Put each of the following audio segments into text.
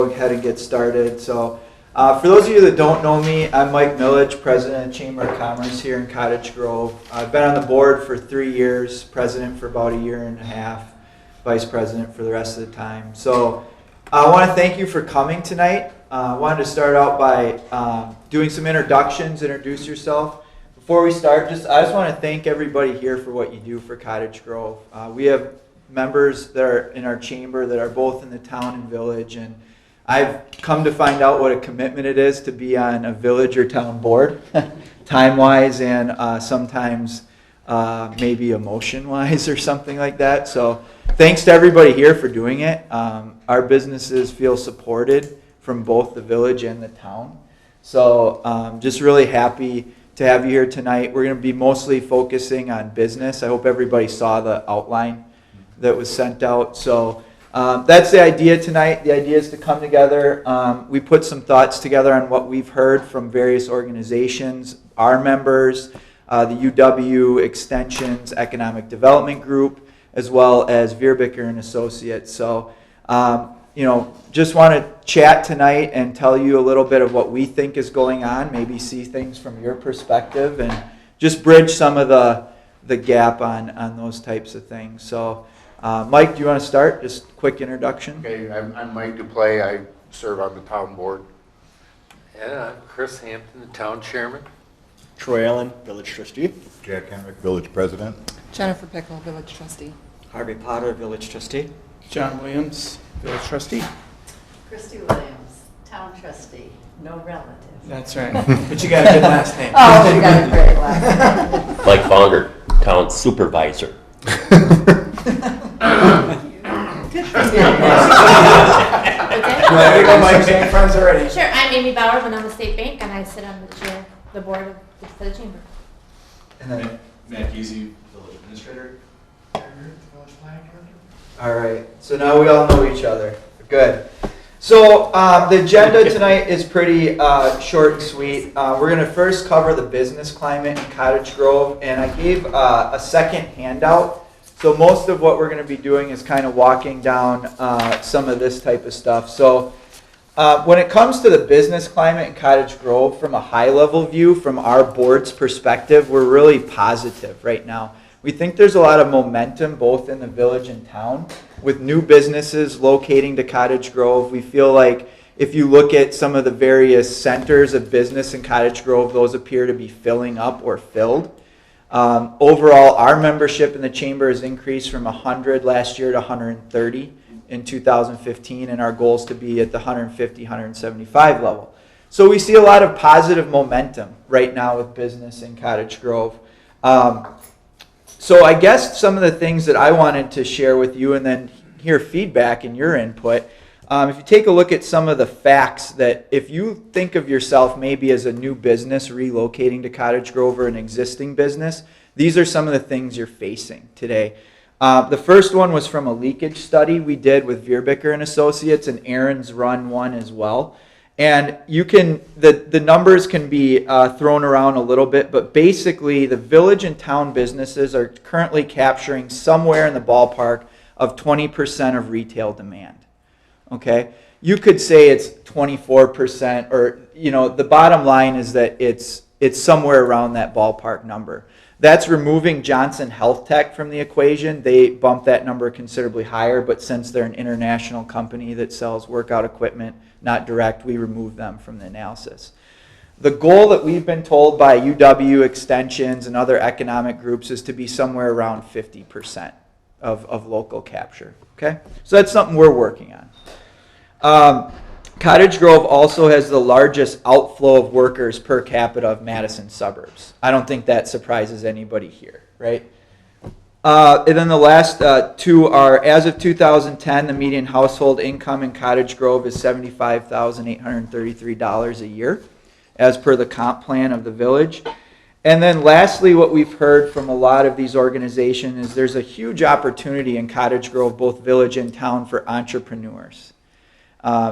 Go ahead and get started. So for those of you that don't know me, I'm Mike Milledge, President of Chamber of Commerce here in Cottage Grove. I've been on the board for 3 years, President for about a year and a half, Vice President for the rest of the time. So I want to thank you for coming tonight. I wanted to start out by doing some introductions, introduce yourself. Before we start, I just want to thank everybody here for what you do for Cottage Grove. We have members that are in our chamber that are both in the town and village, and I've come to find out what a commitment it is to be on a village or town board, time-wise and sometimes maybe emotion-wise or something like that. So thanks to everybody here for doing it. Our businesses feel supported from both the village and the town. So just really happy to have you here tonight. We're going to be mostly focusing on business. I hope everybody saw the outline that was sent out. So that's the idea tonight. The idea is to come together. We put some thoughts together on what we've heard from various organizations, our members, the UW Extensions Economic Development Group, as well as Vierbicker and Associates. So, just want to chat tonight and tell you a little bit of what we think is going on, maybe see things from your perspective, and just bridge some of the gap on those types of things. So, Mike, do you want to start? Just a quick introduction. Okay, I'm Mike Duplay. I serve on the town board. And I'm Chris Hampton, the town chairman. Troy Allen, village trustee. Jack Henrik, village president. Jennifer Pickle, village trustee. Harvey Potter, village trustee. John Williams, village trustee. Christy Williams, town trustee, no relative. That's right. But you got a good last name. Oh, you got a great last name. Mike Fonger, town supervisor. Good for you. There you go, Mike's making friends already. Sure, I'm Amy Bauer, I'm on the state bank, and I sit on the board of the chamber. And then, Matt Giese, village administrator. all right. So now we all know each other. Good. So the agenda tonight is pretty short and sweet. We're going to first cover the business climate in Cottage Grove, and I gave a second handout. So most of what we're going to be doing is kind of walking down some of this type of stuff. So when it comes to the business climate in Cottage Grove, from a high-level view, from our board's perspective, we're really positive right now. We think there's a lot of momentum both in the village and town with new businesses locating to Cottage Grove. We feel like if you look at some of the various centers of business in Cottage Grove, those appear to be filling up or filled. Overall, our membership in the chamber has increased from 100 last year to 130 in 2015, and our goal is to be at the 150, 175 level. So we see a lot of positive momentum right now with business in Cottage Grove. So I guess some of the things that I wanted to share with you and then hear feedback and your input, if you take a look at some of the facts that if you think of yourself maybe as a new business relocating to Cottage Grove or an existing business, these are some of the things you're facing today. The first one was from a leakage study we did with Vierbicker and Associates, and Aaron's run one as well. And you can, the numbers can be thrown around a little bit, but basically the village and town businesses are currently capturing somewhere in the ballpark of 20% of retail demand. Okay? You could say it's 24%, or, the bottom line is that it's somewhere around that ballpark number. That's removing Johnson Health Tech from the equation. They bumped that number considerably higher, but since they're an international company that sells workout equipment, not direct, we remove them from the analysis. The goal that we've been told by UW Extensions and other economic groups is to be somewhere around 50% of local capture. Okay? So that's something we're working on. Cottage Grove also has the largest outflow of workers per capita of Madison suburbs. I don't think that surprises anybody here, right? And then the last two are, as of 2010, the median household income in Cottage Grove is $75,833 a year, as per the comp plan of the village. And then lastly, what we've heard from a lot of these organizations is there's a huge opportunity in Cottage Grove, both village and town, for entrepreneurs.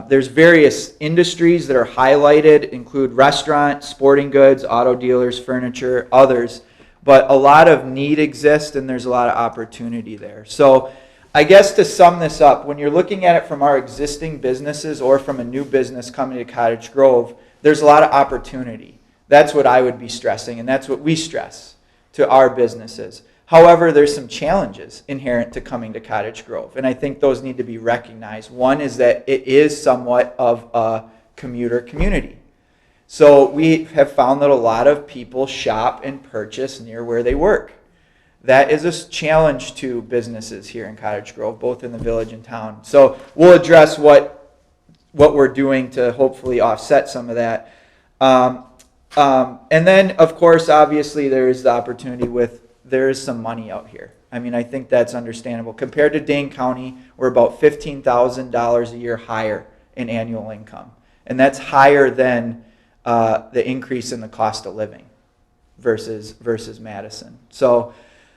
There's various industries that are highlighted, include restaurant, sporting goods, auto dealers, furniture, others. But a lot of need exists and there's a lot of opportunity there. So I guess to sum this up, when you're looking at it from our existing businesses or from a new business coming to Cottage Grove, there's a lot of opportunity. That's what I would be stressing, and that's what we stress to our businesses. However, there's some challenges inherent to coming to Cottage Grove, and I think those need to be recognized. One is that it is somewhat of a commuter community. So we have found that a lot of people shop and purchase near where they work. That is a challenge to businesses here in Cottage Grove, both in the village and town. So we'll address what we're doing to hopefully offset some of that. And then, of course, obviously, there is the opportunity there is some money out here. I mean, I think that's understandable. Compared to Dane County, we're about $15,000 a year higher in annual income. And that's higher than the increase in the cost of living versus Madison. So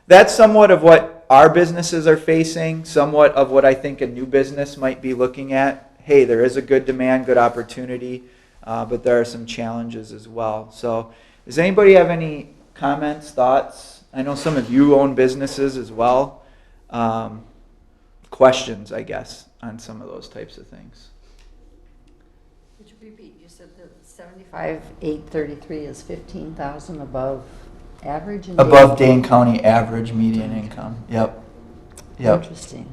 that's somewhat of what our businesses are facing, somewhat of what I think a new business might be looking at. Hey, there is a good demand, good opportunity, but there are some challenges as well. So does anybody have any comments, thoughts? I know some of you own businesses as well. Questions, I guess, on some of those types of things. Would you repeat? You said that 75,833 is 15,000 above average? Above Dane County average median income. Yep. Interesting.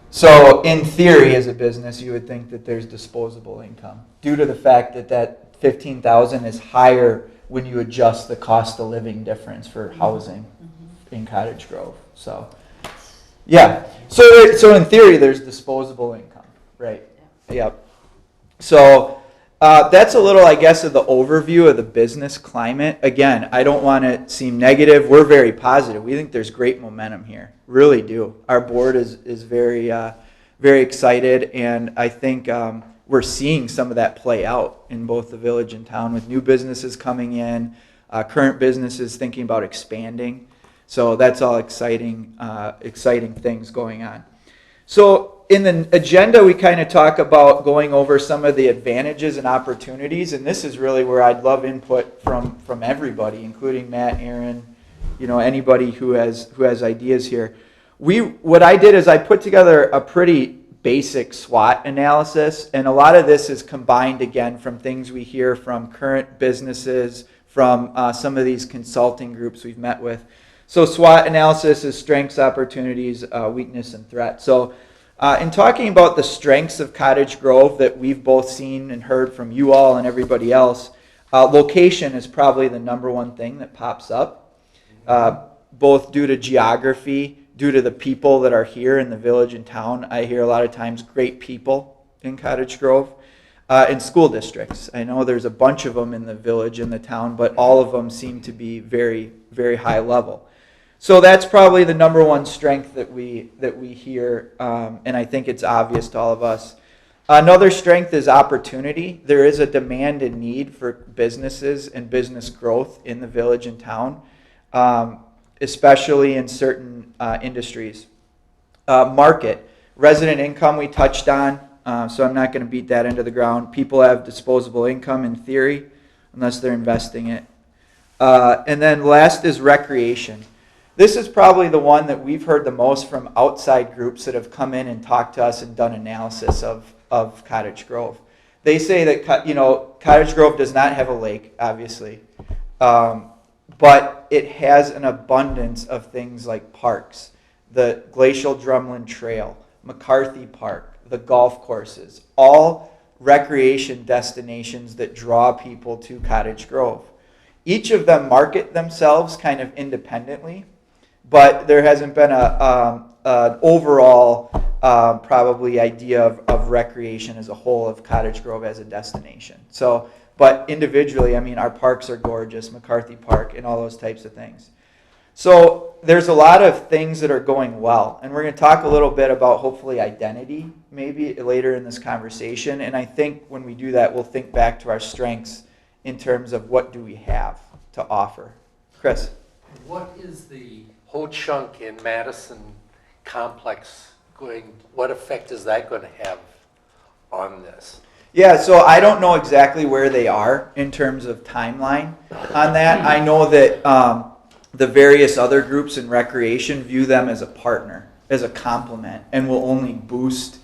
So in theory, as a business, you would think that there's disposable income due to the fact that 15,000 is higher when you adjust the cost of living difference for housing in Cottage Grove. So, yeah. So in theory, there's disposable income, right? Yep. So that's a little, I guess, of the overview of the business climate. Again, I don't want to seem negative. We're very positive. We think there's great momentum here. Really do. Our board is very, very excited, and I think we're seeing some of that play out in both the village and town with new businesses coming in, current businesses thinking about expanding. So that's all exciting things going on. So in the agenda, we kind of talk about going over some of the advantages and opportunities, and this is really where I'd love input from everybody, including Matt, Aaron, anybody who has ideas here. What I did is I put together a pretty basic SWOT analysis, and a lot of this is combined again from things we hear from current businesses, from some of these consulting groups we've met with. So SWOT analysis is strengths, opportunities, weakness, and threat. So in talking about the strengths of Cottage Grove that we've both seen and heard from you all and everybody else, location is probably the number one thing that pops up, both due to geography, due to the people that are here in the village and town. I hear a lot of times great people in Cottage Grove. In school districts, I know there's a bunch of them in the village and the town, but all of them seem to be very, very high level. So that's probably the number one strength that we hear, and I think it's obvious to all of us. Another strength is opportunity. There is a demand and need for businesses and business growth in the village and town, especially in certain industries. Market, resident income we touched on, so I'm not going to beat that into the ground. People have disposable income in theory, unless they're investing it. And then last is recreation. This is probably the one that we've heard the most from outside groups that have come in and talked to us and done analysis of Cottage Grove. They say that Cottage Grove does not have a lake, obviously, but it has an abundance of things like parks, the Glacial Drumlin Trail, McCarthy Park, the golf courses, all recreation destinations that draw people to Cottage Grove. Each of them market themselves kind of independently, but there hasn't been an overall probably idea of recreation as a whole of Cottage Grove as a destination. So, but individually, I mean, our parks are gorgeous, McCarthy Park and all those types of things. So there's a lot of things that are going well, and we're going to talk a little bit about hopefully identity maybe later in this conversation, and I think when we do that, we'll think back to our strengths in terms of what do we have to offer. Chris? What is the Ho Chunk in Madison complex what effect is that going to have on this? Yeah, so I don't know exactly where they are in terms of timeline on that. I know that the various other groups in recreation view them as a partner as a complement and will only boost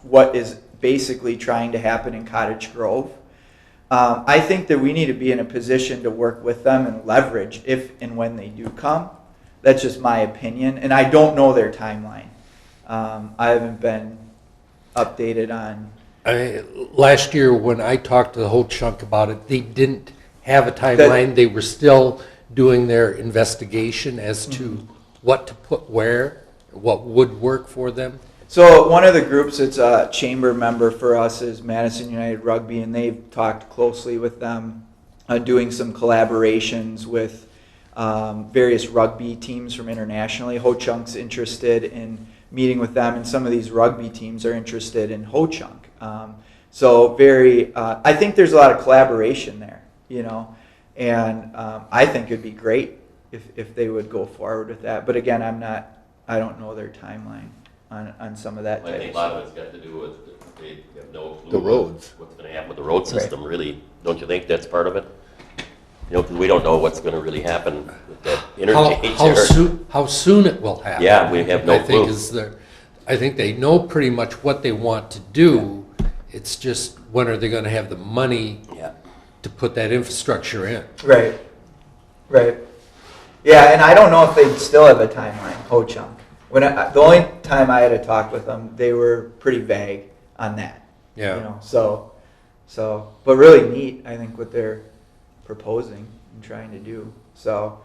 what is basically trying to happen in Cottage Grove. I think that we need to be in a position to work with them and leverage if and when they do come. That's just my opinion, and I don't know their timeline. I haven't been updated on. Last year, when I talked to the whole chunk about it, they didn't have a timeline. They were still doing their investigation as to what to put where, what would work for them. So one of the groups that's a chamber member for us is Madison United Rugby, and they've talked closely with them, doing some collaborations with various rugby teams from internationally. Ho Chunk's interested in meeting with them, and some of these rugby teams are interested in Ho Chunk. So I think there's a lot of collaboration there, and I think it'd be great if they would go forward with that. But again, I don't know their timeline on some of that I type think of a lot stuff. of it's got to do with, they have no clue. The roads. What's going to happen with the road system, really. Don't you think that's part of it? Because we don't know what's going to really happen with that interchange there. How soon it will happen. Yeah, we have no clue. I think they know pretty much what they want to do. It's just when are they going to have the money to put that infrastructure in? Right. Yeah, and I don't know if they still have a timeline, Ho Chunk. The only time I had a talk with them, they were pretty vague on that. Yeah. But really neat, I think, what they're proposing and trying to do. So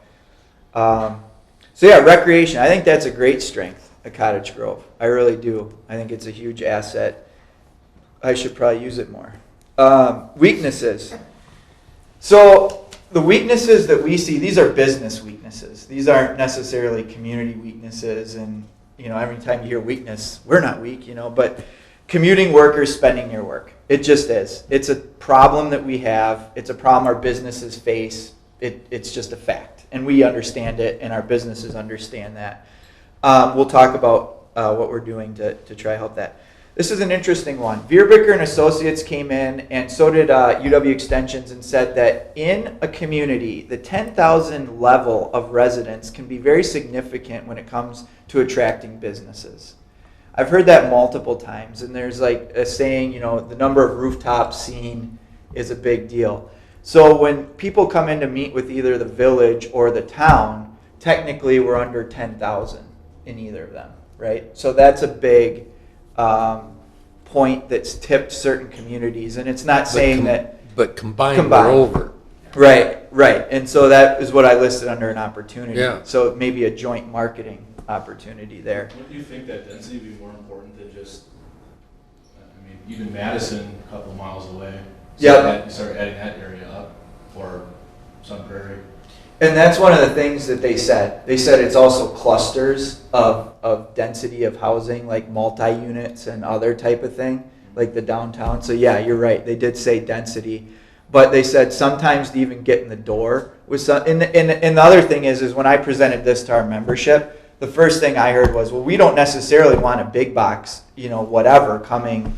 yeah, recreation. I think that's a great strength at Cottage Grove. I really do. I think it's a huge asset. I should probably use it more. Weaknesses. So the weaknesses that we see, these are business weaknesses. These aren't necessarily community weaknesses. And, every time you hear weakness, we're not weak, but commuting workers spending their work. It just is. It's a problem that we have. It's a problem our businesses face. It's just a fact. And we understand it, and our businesses understand that. We'll talk about what we're doing to try to help that. This is an interesting one. Vierbicker and Associates came in, and so did UW Extensions, and said that in a community, the 10,000 level of residents can be very significant when it comes to attracting businesses. I've heard that multiple times, and there's like a saying, the number of rooftops seen is a big deal. So when people come in to meet with either the village or the town, technically we're under 10,000 in either of them, right? So that's a big point that's tipped certain communities, and it's not saying that. But combined, we're over. Right. And so that is what I listed under an opportunity. Yeah. So maybe a joint marketing opportunity there. Wouldn't you think that density would be more important than just, even Madison, a couple miles away? Yeah. You start adding that area up, or Sun Prairie. And that's one of the things that they said. They said it's also clusters of density of housing, like multi-units and other type of thing, like the downtown. So yeah, you're right. They did say density. But they said sometimes to even get in the door with some. And the other thing is when I presented this to our membership, the first thing I heard was, well, we don't necessarily want a big box, whatever, coming,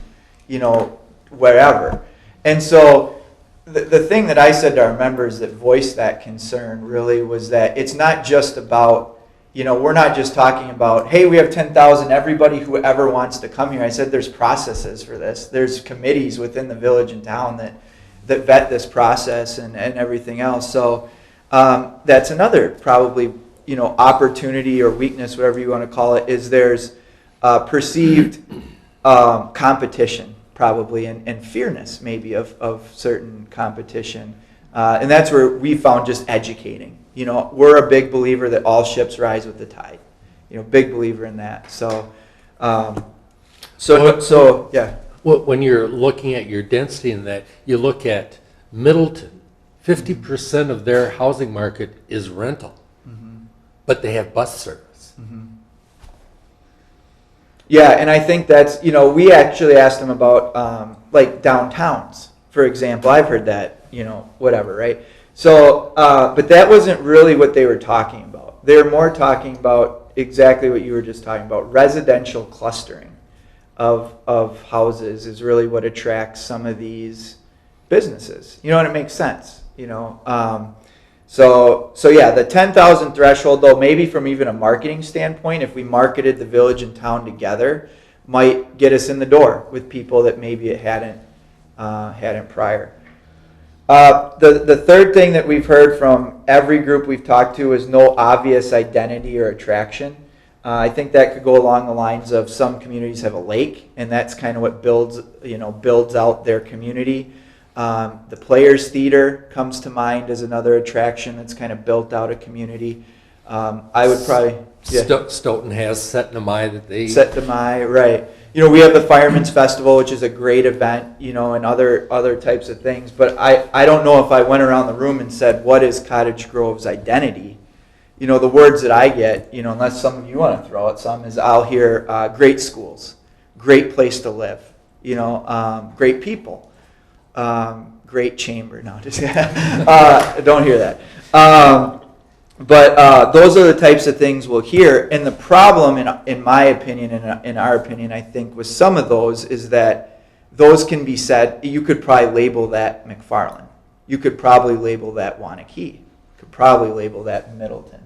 wherever. And so the thing that I said to our members that voiced that concern really was that it's not just about, we're not just talking about, hey, we have 10,000, everybody who ever wants to come here. I said there's processes for this. There's committees within the village and town that vet this process and everything else. So that's another probably, opportunity or weakness, whatever you want to call it, is there's perceived competition probably and fearness maybe of certain competition. And that's where we found just educating. We're a big believer that all ships rise with the tide. Big believer in that. So yeah. When you're looking at your density in that, you look at Middleton, 50% of their housing market is rental, but they have bus service. Yeah, and I think that's, we actually asked them about like downtowns, for example. I've heard that, whatever, right? So, but that wasn't really what they were talking about. They were more talking about exactly what you were just talking about. Residential clustering of houses is really what attracts some of these businesses. And it makes sense, So yeah, the 10,000 threshold though, maybe from even a marketing standpoint, if we marketed the village and town together, might get us in the door with people that maybe it hadn't prior. The third thing that we've heard from every group we've talked to is no obvious identity or attraction. I think that could go along the lines of some communities have a lake, and that's kind of what builds out their community. The Players Theater comes to mind as another attraction that's kind of built out a community. I would probably Stoughton has Set Mai that they Set to my right. We have the Fireman's Festival, which is a great event, and other types of things. But I don't know if I went around the room and said, what is Cottage Grove's identity? The words that I get, unless some of you want to throw out some, is I'll hear great schools, great place to live, great people, great chamber. No, just don't hear that. But those are the types of things we'll hear. And the problem, in my opinion, in our opinion, I think, with some of those is that those can be said, you could probably label that McFarland. You could probably label that Wanakee. You could probably label that Middleton.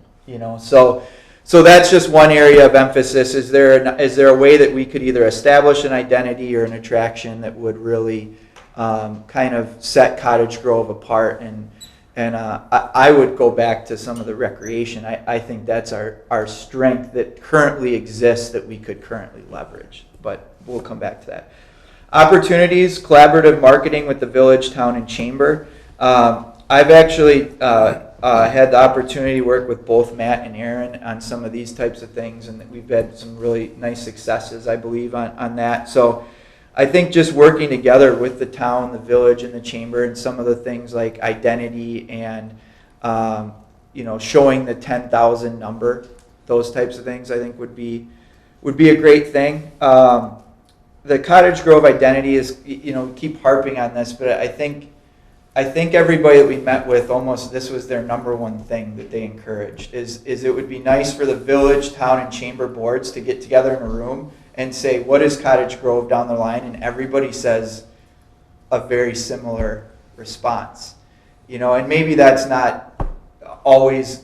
So that's just one area of emphasis. Is there a way that we could either establish an identity or an attraction that would really kind of set Cottage Grove apart? And I would go back to some of the recreation. I think that's our strength that currently exists that we could currently leverage. But we'll come back to that. Opportunities, collaborative marketing with the village, town, and chamber. I've actually had the opportunity to work with both Matt and Aaron on some of these types of things, and we've had some really nice successes, I believe, on that. So I think just working together with the town, the village, and the chamber, and some of the things like identity and showing the 10,000 number, those types of things, I think would be a great thing. The Cottage Grove identity is, keep harping on this, but I think everybody that we met with, almost this was their number one thing that they encouraged, is it would be nice for the village, town, and chamber boards to get together in a room and say, what is Cottage Grove down the line? And everybody says a very similar response. And maybe that's not always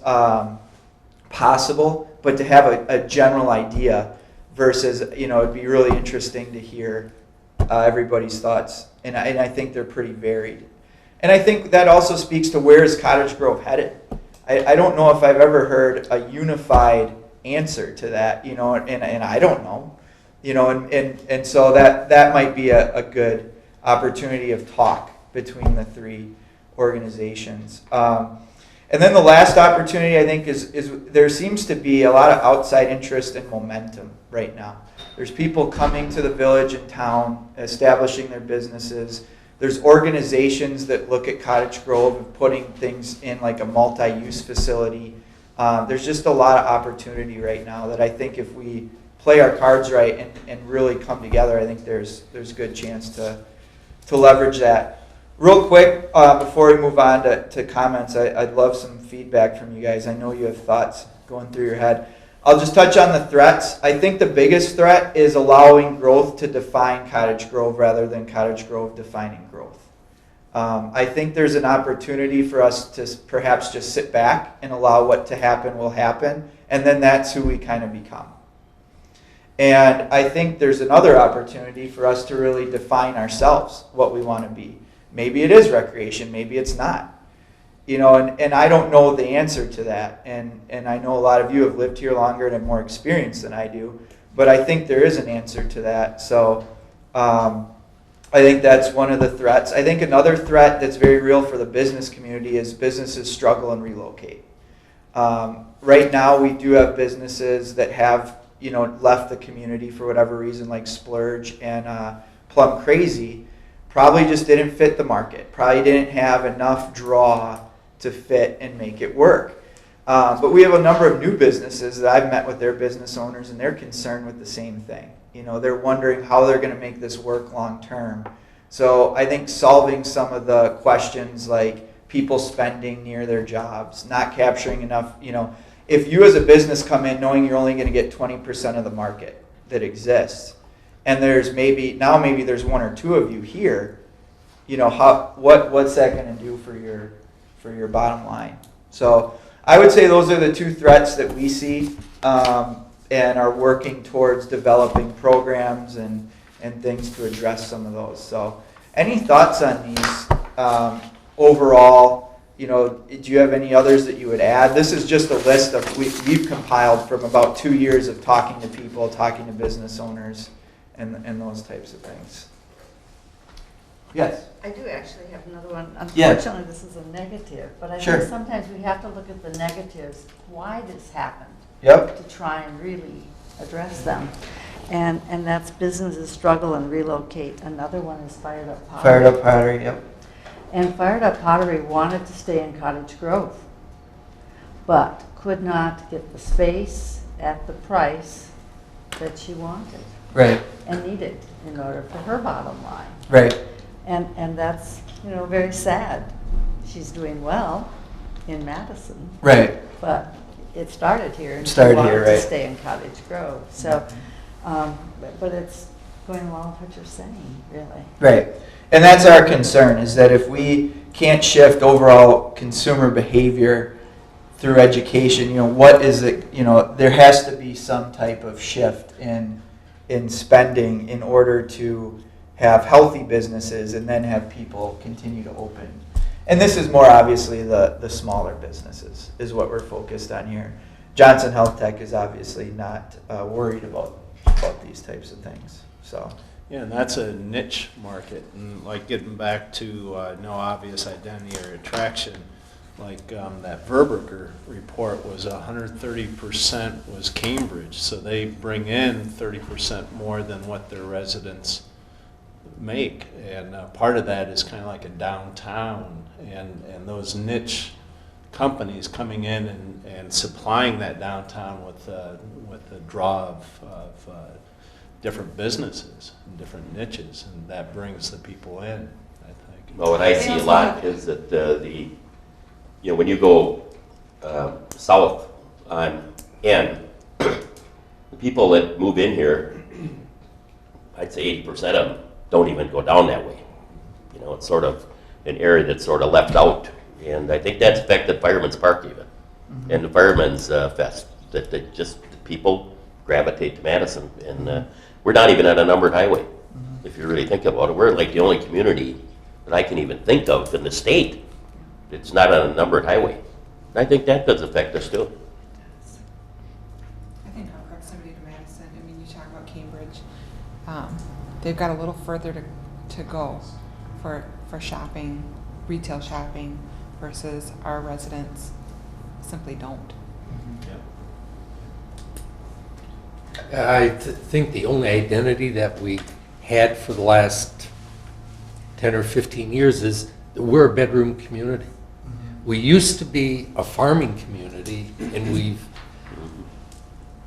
possible, but to have a general idea versus, it'd be really interesting to hear everybody's thoughts. And I think they're pretty varied. And I think that also speaks to where is Cottage Grove headed. I don't know if I've ever heard a unified answer to that, and I don't know. And so that might be a good opportunity of talk between the three organizations. And then the last opportunity, I think, is there seems to be a lot of outside interest and momentum right now. There's people coming to the village and town, establishing their businesses. There's organizations that look at Cottage Grove and putting things in like a multi-use facility. There's just a lot of opportunity right now that I think if we play our cards right and really come together, I think there's a good chance to leverage that. Real quick, before we move on to comments, I'd love some feedback from you guys. I know you have thoughts going through your head. I'll just touch on the threats. I think the biggest threat is allowing growth to define Cottage Grove rather than Cottage Grove defining growth. I think there's an opportunity for us to perhaps just sit back and allow what to happen will happen, and then that's who we kind of become. And I think there's another opportunity for us to really define ourselves, what we want to be. Maybe it is recreation, maybe it's not. And I don't know the answer to that. And I know a lot of you have lived here longer and have more experience than I do. But I think there is an answer to that. So I think that's one of the threats. I think another threat that's very real for the business community is businesses struggle and relocate. Right now we do have businesses that have left the community for whatever reason, like Splurge and Plum Crazy, probably just didn't fit the market. Probably didn't have enough draw to fit and make it work. But we have a number of new businesses that I've met with their business owners, and they're concerned with the same thing. They're wondering how they're going to make this work long term. So I think solving some of the questions like people spending near their jobs, not capturing enough, if you as a business come in knowing you're only going to get 20% of the market that exists, and there's maybe there's one or two of you here, what's that going to do for your bottom line? So I would say those are the two threats that we see, and are working towards developing programs and things to address some of those. So any thoughts on these overall? You know, do you have any others that you would add? This is just a list of we've compiled from about 2 years of talking to people, talking to business owners, and those types of things. Yes. I do actually have another one. Yeah. Unfortunately, this is a negative, but I Sure. think sometimes we have to look at the negatives, why this happened, Yep. to try and really address them. And that's businesses struggle and relocate. Another one is Fired Up Pottery. Fired Up Pottery. Yep. And Fired Up Pottery wanted to stay in Cottage Grove, but could not get the space at the price that she wanted Right. and needed in order for her bottom line. Right. And that's, you know, very sad. She's doing well in Madison, Right. but it started here and she Started wanted here, to right. stay in Cottage Grove. So, but it's going along with what you're saying, really. Right. And that's our concern, is that if we can't shift overall consumer behavior through education, you know, what is it, you know, there has to be some type of shift in spending in order to have healthy businesses and then have people continue to open. And this is more obviously the smaller businesses is what we're focused on here. Johnson Health Tech is obviously not worried about these types of things. So. Yeah, and that's a niche market, and like getting back to no obvious identity or attraction, like that Verberger report was 130% was Cambridge, so they bring in 30% more than what their residents make, and part of that is kind of like a downtown, and those niche companies coming in and supplying that downtown with a draw of different businesses and different niches, and that brings the people in, I think. Well, what I see a lot is that you know, when you go south on N, the people that move in here, I'd say 80% of them don't even go down that way. You know, it's sort of an area that's sort of left out, and I think that's affected Fireman's Park even, and the Fireman's Fest, that just people gravitate to Madison, and we're not even on a numbered highway, if you really think about it. We're like the only community that I can even think of in the state that's not on a numbered highway. And I think that does affect us too. I think our proximity to Madison, I mean, you talk about Cambridge, they've got a little further to go for shopping, retail shopping, versus our residents simply don't. I think the only identity that we had for the last 10 or 15 years is that we're a bedroom community. We used to be a farming community, and we've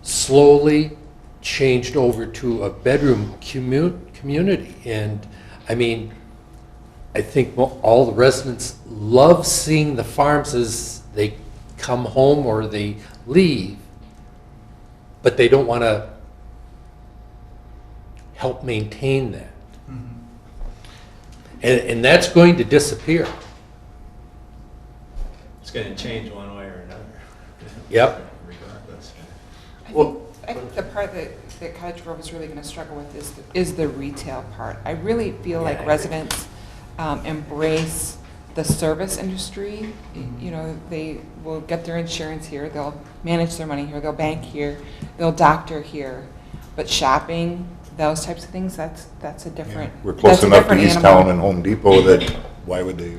slowly changed over to a bedroom community. And I mean, I think all the residents love seeing the farms as they come home or they leave, but they don't want to help maintain that. And that's going to disappear. It's going to change one way or another. Yep. Regardless. I think the part that Cottage Grove is really going to struggle with is the retail part. I really feel like residents embrace the service industry. You know, they will get their insurance here, they'll manage their money here, they'll bank here, they'll doctor here. But shopping, those types of things, that's a different. We're close that's a enough to different East animal. Town and Home Depot that why would they?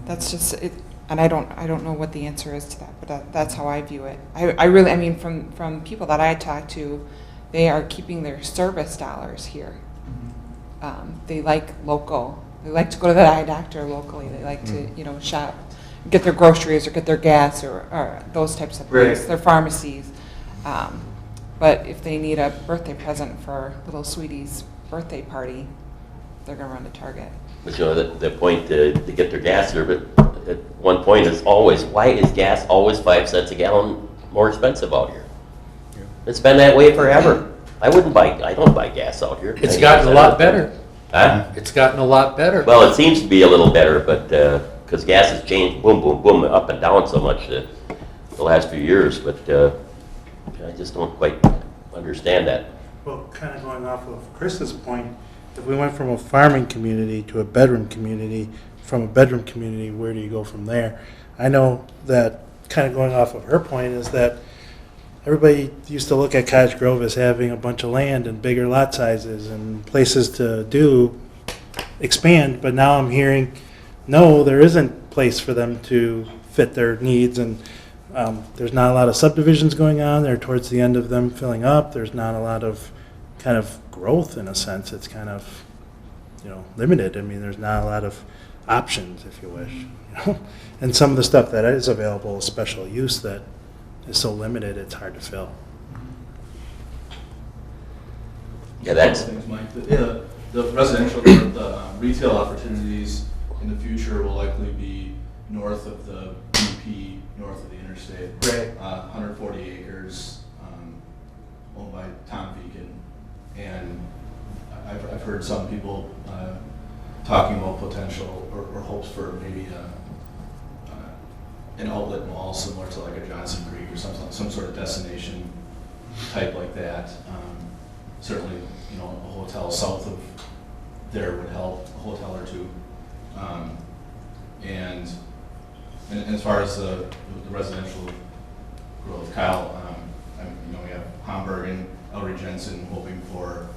That's just it, and I don't know what the answer is to that, but that's how I view it. I really, I mean, from people that I talk to, they are keeping their service dollars here. They like local. They like to go to the eye doctor locally. They like to, you know, shop, get their groceries or get their gas or those types of things. Right. Their pharmacies. But if they need a birthday present for little sweetie's birthday party, they're going to run to Target. But you know, the point to get their gas there, but at one point is always, why is gas always 5 cents a gallon more expensive out here? It's been that way forever. I don't buy gas out here. It's gotten a lot better. Huh? It's gotten a lot better. Well, it seems to be a little better, but because gas has changed, boom, boom, boom, up and down so much the last few years, but I just don't quite understand that. Well, kind of going off of Chris's point, if we went from a farming community to a bedroom community, from a bedroom community, where do you go from there? I know that kind of going off of her point is that everybody used to look at Cottage Grove as having a bunch of land and bigger lot sizes and places to expand, but now I'm hearing, no, there isn't place for them to fit their needs, and there's not a lot of subdivisions going on. They're towards the end of them filling up. There's not a lot of kind of growth in a sense. It's kind of, limited. I mean, there's not a lot of options, if you wish, and some of the stuff that is available is special use that is so limited it's hard to fill. Yeah, that's, Things, Mike. The residential, the retail opportunities in the future will likely be north of the BP, north of the interstate. Right. 140 acres, owned by Tom Beacon. And I've heard some people talking about potential or hopes for maybe an outlet mall similar to like a Johnson Creek or some sort of destination type like that. Certainly, a hotel south of there would help, a hotel or two. And as far as the residential growth, Kyle, we have Hamburg and Ellery Jensen hoping for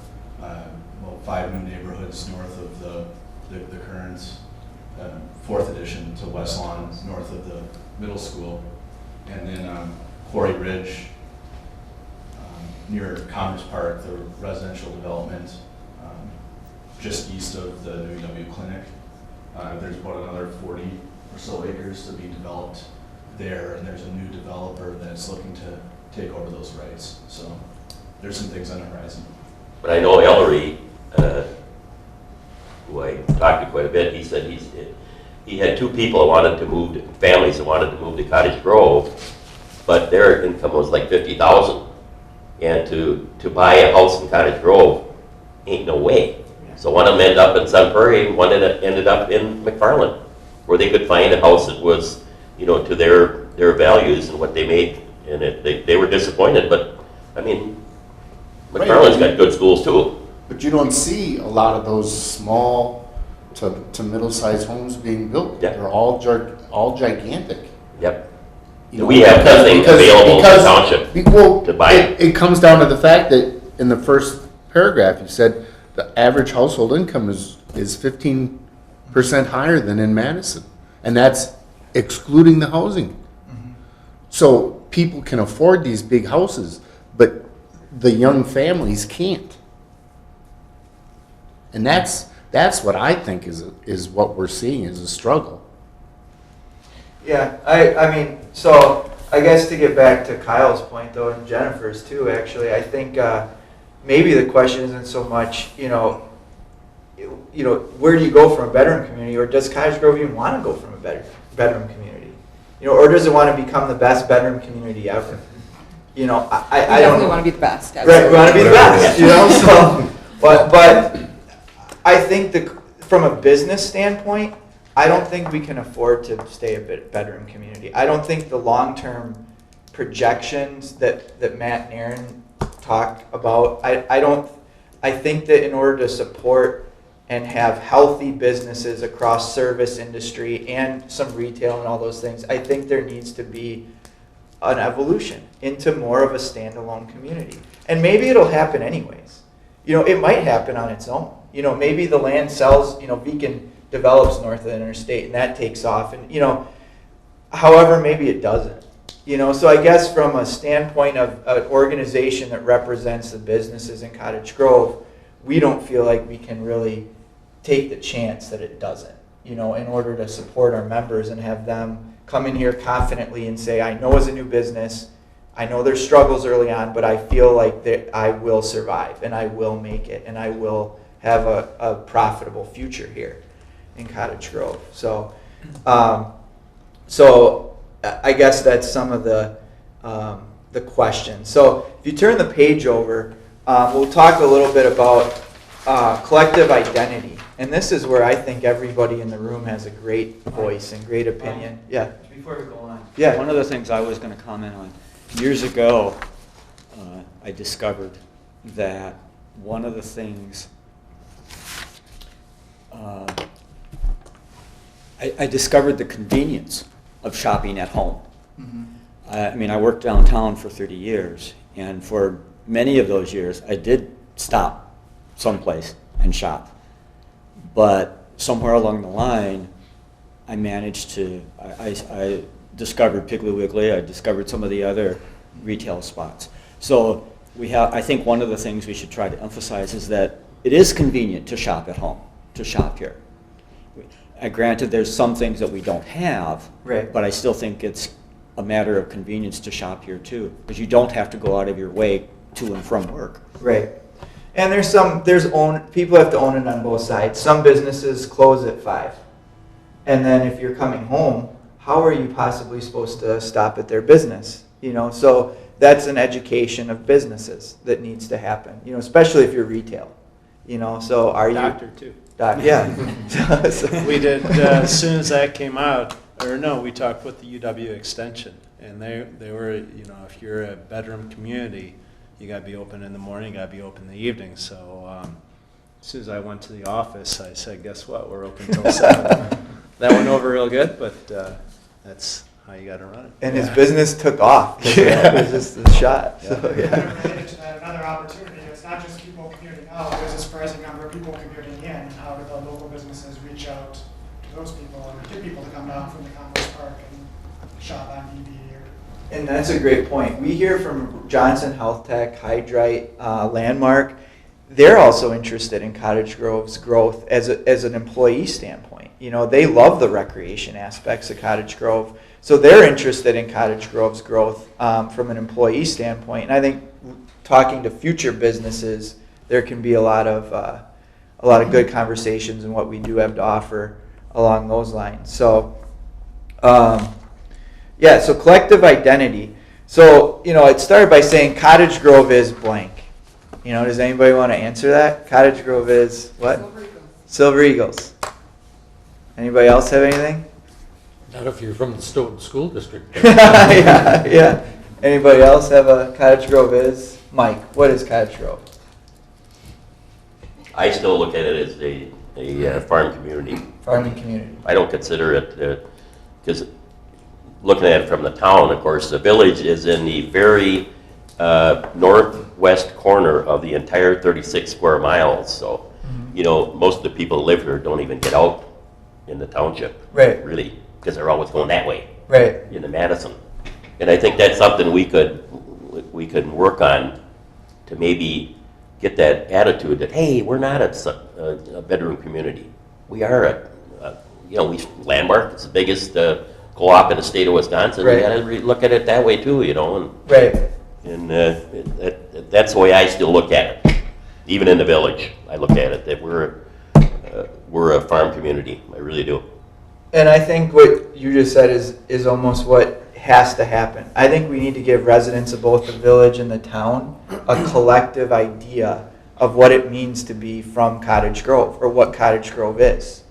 5 new neighborhoods north of the current 4th addition to West Lawn, north of the middle school, and then Quarry Ridge near Commerce Park, the residential development just east of the new W Clinic. There's about another 40 or so acres to be developed there, and there's a new developer that's looking to take over those rights. So there's some things on the horizon. but I know Ellery, who I talked to quite a bit, he said he had 2 people that wanted to move, families that wanted to move to Cottage Grove, but their income was like $50,000. And to buy a house in Cottage Grove ain't no way. So one of them ended up in Sun Prairie and one ended up in McFarland, where they could find a house that was, to their values and what they made. And they were disappointed, but I mean, McFarland's got good schools too. But you don't see a lot of those small to middle-sized homes being built. Yeah. They're all gigantic. Yep. We have nothing available in the township to buy. It comes down to the fact that in the first paragraph, you said the average household income is 15% higher than in Madison. And that's excluding the housing. Mm-hmm. So people can afford these big houses, but the young families can't. And that's what I think is what we're seeing is a struggle. Yeah, I mean, so I guess to get back to Kyle's point though, and Jennifer's too, actually, I think maybe the question isn't so much, where do you go from a bedroom community, or does Cottage Grove even want to go from a bedroom community? Or does it want to become the best bedroom community ever? I don't definitely want to be the best. Right, we want to be the best, so, but I think from a business standpoint, I don't think we can afford to stay a bedroom community. I don't think the long-term projections that Matt and Aaron talk about, I think that in order to support and have healthy businesses across service industry and some retail and all those things, I think there needs to be an evolution into more of a standalone community. And maybe it'll happen anyways. It might happen on its own. Maybe the land sells, Beacon develops north of the interstate and that takes off, and however, maybe it doesn't. So I guess from a standpoint of an organization that represents the businesses in Cottage Grove, we don't feel like we can really take the chance that it doesn't, in order to support our members and have them come in here confidently and say, I know as a new business, I know there's struggles early on, but I feel like that I will survive and I will make it and I will have a profitable future here in Cottage Grove. So I guess that's some of the questions. So if you turn the page over, we'll talk a little bit about collective identity. And this is where I think everybody in the room has a great voice and great opinion. Yeah, before we go on. Yeah. One of the things I was going to comment on, years ago, I discovered that one of the things, I discovered the convenience of shopping at home. I mean, I worked downtown for 30 years, and for many of those years, I did stop someplace and shop. But somewhere along the line, I managed to, I discovered Piggly Wiggly, I discovered some of the other retail spots. So I think one of the things we should try to emphasize is that it is convenient to shop at home, to shop here. Granted, there's some things that we don't have, Right. but I still think it's a matter of convenience to shop here too, because you don't have to go out of your way to and from work. Right. And people have to own it on both sides. Some businesses close at 5. And then if you're coming home, how are you possibly supposed to stop at their business? So that's an education of businesses that needs to happen, especially if you're retail. So are you... Doctor too. Yeah. We did, as soon as that came out, we talked with the UW Extension, and they were, if you're a bedroom community, you got to be open in the morning, you got to be open in the evening. So as soon as I went to the office, I said, guess what, we're open till 7. That went over real good, but that's how you got to run it. And his business took off. It was just a shot. Yeah. So, yeah. Related to that, another opportunity, it's not just people commuting out, there's a surprising number of people commuting in. How do the local businesses reach out to those people and get people to come down from the Congress Park and shop on EB? And that's a great point. We hear from Johnson Health Tech, Hydrite, Landmark. They're also interested in Cottage Grove's growth as an employee standpoint. They love the recreation aspects of Cottage Grove, so they're interested in Cottage Grove's growth from an employee standpoint. And I think talking to future businesses, there can be a lot of good conversations in what we do have to offer along those lines. So. So collective identity. So, it started by saying Cottage Grove is blank. Does anybody want to answer that? Cottage Grove is what? Silver Eagles. Anybody else have anything? Not if you're from the Stoughton School District. yeah. Anybody else have a Cottage Grove is? Mike, what is Cottage Grove? I still look at it as a farm community. Farming community. I don't consider it, because looking at it from the town, of course, the village is in the very northwest corner of the entire 36 square miles. So, most of the people who live here don't even get out in the township, right? Really, because they're always going that way, right? Into Madison, and I think that's something we could work on to maybe get that attitude that, hey, we're not a bedroom community. We are Landmark. It's the biggest co-op in the state of Wisconsin. Right. You got to look at it that way too, And, right. And that's the way I still look at it. Even in the village, I look at it that we're a farm community. I really do. And I think what you just said is almost what has to happen. I think we need to give residents of both the village and the town a collective idea of what it means to be from Cottage Grove, or what Cottage Grove is.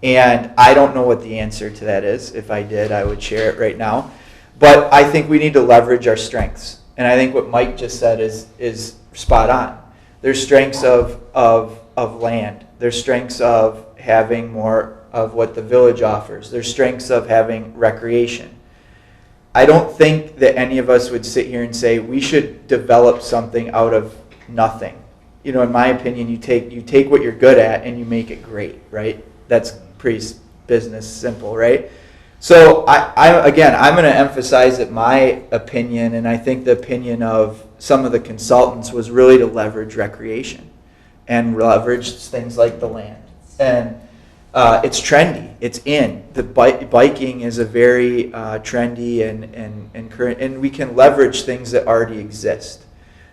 And I don't know what the answer to that is. If I did, I would share it right now. But I think we need to leverage our strengths. And I think what Mike just said is spot on. There's strengths of land. There's strengths of having more of what the village offers. There's strengths of having recreation. I don't think that any of us would sit here and say we should develop something out of nothing. In my opinion, you take what you're good at and you make it great, right? That's pretty business simple, right? So I'm going to emphasize that my opinion, and I think the opinion of some of the consultants, was really to leverage recreation and leverage things like the land. And it's trendy. It's in. The biking is a very trendy and current, and we can leverage things that already exist.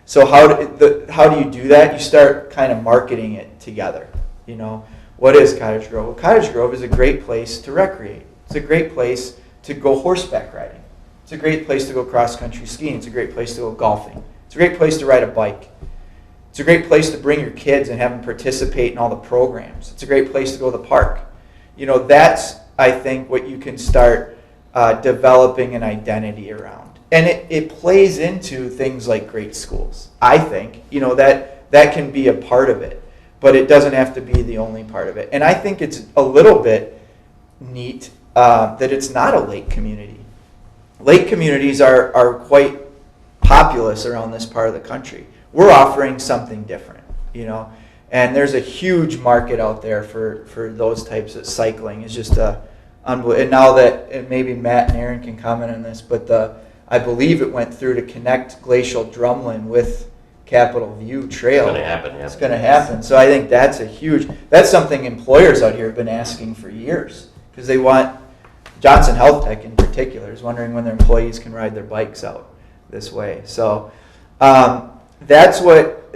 So how do you do that? You start kind of marketing it together. What is Cottage Grove? Well, Cottage Grove is a great place to recreate. It's a great place to go horseback riding. It's a great place to go cross-country skiing. It's a great place to go golfing. It's a great place to ride a bike. It's a great place to bring your kids and have them participate in all the programs. It's a great place to go to the park. You know, that's, I think, what you can start developing an identity around. And it plays into things like great schools. I think, you know, that can be a part of it, but it doesn't have to be the only part of it. And I think it's a little bit neat that it's not a lake community. Lake communities are quite populous around this part of the country. We're offering something different, you know, and there's a huge market out there for those types of cycling. It's just unbelievable. And now that, and maybe Matt and Aaron can comment on this, but I believe it went through to connect Glacial Drumlin with Capitol View Trail. It's going to happen, yeah. It's going to happen. So I think that's something employers out here have been asking for years, because they want, Johnson Health Tech in particular is wondering when their employees can ride their bikes out this way. So that's what,